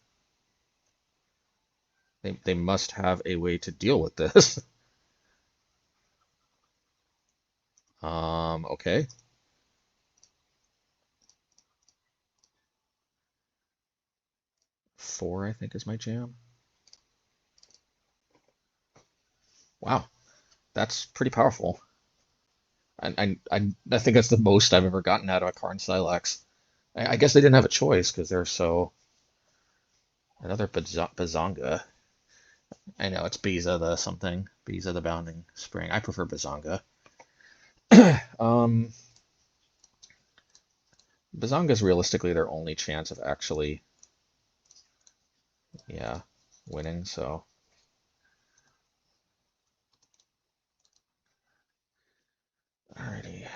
Speaker 1: They must have a way to deal with this. Okay. Four, I think, is my jam. Wow, that's pretty powerful. I think that's the most I've ever gotten out of a Karn Sylex. I guess they didn't have a choice because they're so. Another Bazanga. I know it's Biza the something. Biza the Bounding Spring. I prefer Bazanga. um, Bazanga is realistically their only chance of actually, yeah, winning. So. Alrighty.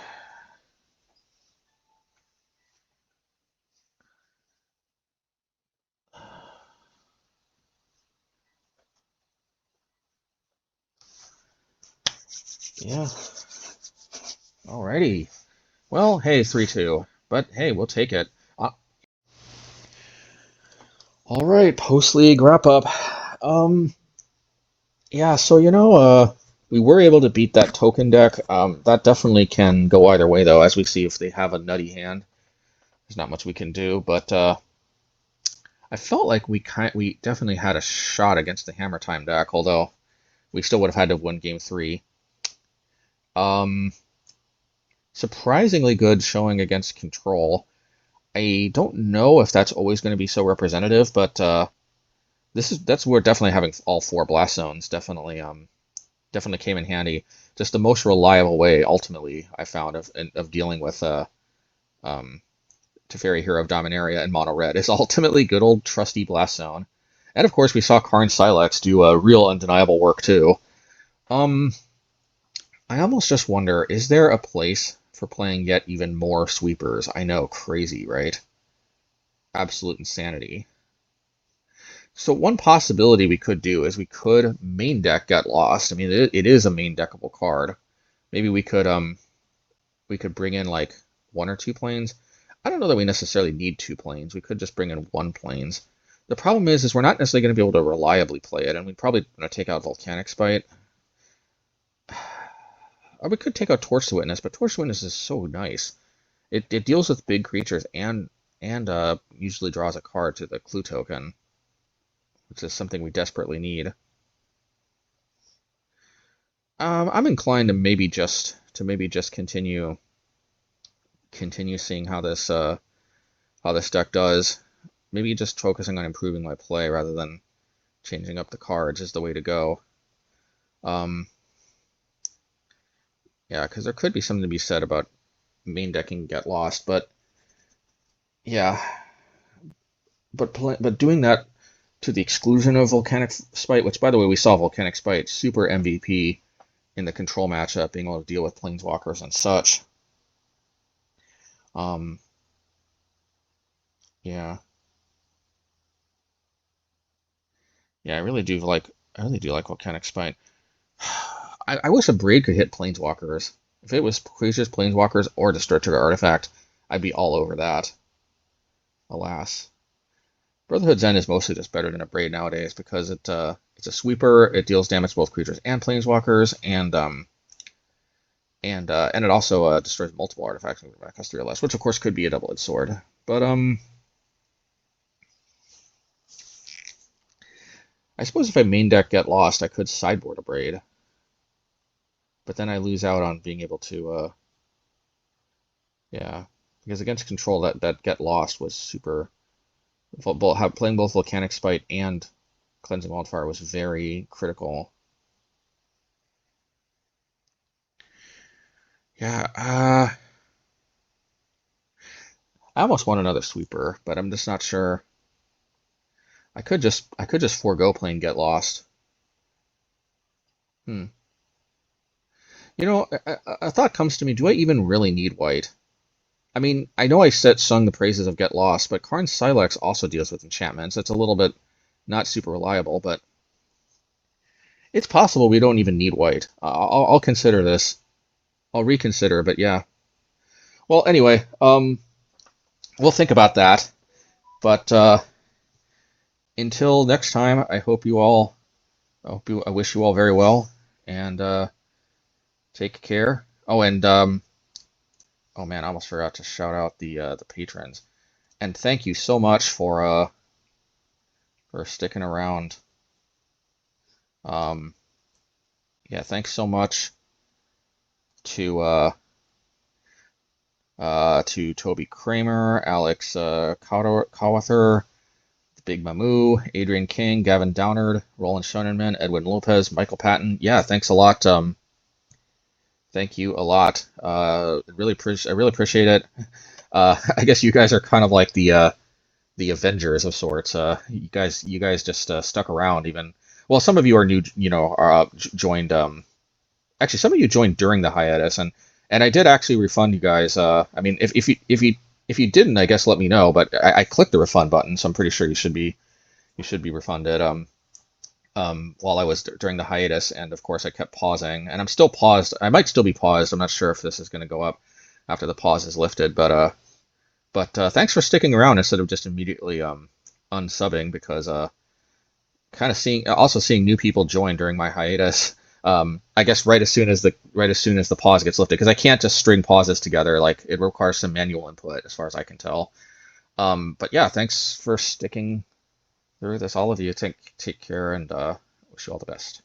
Speaker 1: Yeah. Alrighty. Well, hey, 3-2. But hey, we'll take it. All right, post-league wrap-up. Yeah, so we were able to beat that token deck. That definitely can go either way, though, as we see if they have a nutty hand. There's not much we can do, but I felt like we definitely had a shot against the Hammer Time deck, although we still would have had to win game 3. Surprisingly good showing against Control. I don't know if that's always going to be so representative, but we're definitely having all 4 blast zones definitely came in handy. Just the most reliable way ultimately I found of dealing with to Teferi Hero of Dominaria and Mono Red is ultimately good old trusty Blast Zone. And of course, we saw Karn Sylex do a real undeniable work too. I almost just wonder, is there a place for playing yet even more sweepers? I know, crazy, right? Absolute insanity. So one possibility we could do is we could main deck Get Lost. I mean, it is a main deckable card. Maybe we could bring in like 1 or 2 planes. I don't know that we necessarily need 2 planes. We could just bring in 1 planes. The problem is we're not necessarily going to be able to reliably play it, and we're probably going to take out Volcanic Spite. Or we could take out Torch to Witness, but Torch to Witness is so nice. It deals with big creatures and usually draws a card to the clue token, which is something we desperately need. I'm inclined to maybe just continue seeing how this deck does. Maybe just focusing on improving my play rather than changing up the cards is the way to go. Yeah, because there could be something to be said about main decking Get Lost, but yeah, but doing that to the exclusion of Volcanic Spite, which by the way we saw Volcanic Spite super MVP in the control matchup, being able to deal with planeswalkers and such. Yeah. Yeah, I really do like Volcanic Spite. I wish a Braid could hit planeswalkers. If it was creatures, planeswalkers, or Destroy Trigger Artifact, I'd be all over that. Alas. Brotherhood's End is mostly just better than a Braid nowadays because it's a sweeper, it deals damage to both creatures and planeswalkers, and it also destroys multiple artifacts when it costs 3 or less, which of course could be a double-edged sword. But I suppose if I main deck Get Lost, I could sideboard a Braid. But then I lose out on being able to, yeah, because against control, that Get Lost was super. Playing both Volcanic Spite and Cleansing Wildfire was very critical. Yeah, I almost want another sweeper, but I'm just not sure. I could just forego playing Get Lost. Hmm. You know, a thought comes to me, do I even really need white? I mean, I know I sung the praises of Get Lost, but Karn Sylex also deals with enchantments. It's a little bit not super reliable, but it's possible we don't even need white. I'll consider this. I'll reconsider, but yeah. Well, anyway, we'll think about that. But until next time, I wish you all very well, and take care. Oh, and oh man, I almost forgot to shout out the patrons. And thank you so much for sticking around. Yeah, thanks so much to Toby Kramer, Alex Kawather, Big Mamu, Adrian King, Gavin Downard, Roland Schonenman, Edwin Lopez, Michael Patton. Yeah, thanks a lot. Thank you a lot. I really appreciate it. I guess you guys are kind of like the Avengers of sorts. You guys just stuck around even. Well, some of you are new. Joined. Actually, some of you joined during the hiatus, and I did actually refund you guys. I mean, if you didn't, I guess let me know. But I clicked the refund button, so I'm pretty sure you should be refunded. While I was during the hiatus, and of course I kept pausing, and I'm still paused. I might still be paused. I'm not sure if this is going to go up after the pause is lifted, but thanks for sticking around instead of just immediately unsubbing, because kind of seeing new people join during my hiatus. I guess right as soon as the pause gets lifted, because I can't just string pauses together. Like, it requires some manual input as far as I can tell. But yeah, thanks for sticking through this, all of you. Take care, and wish you all the best.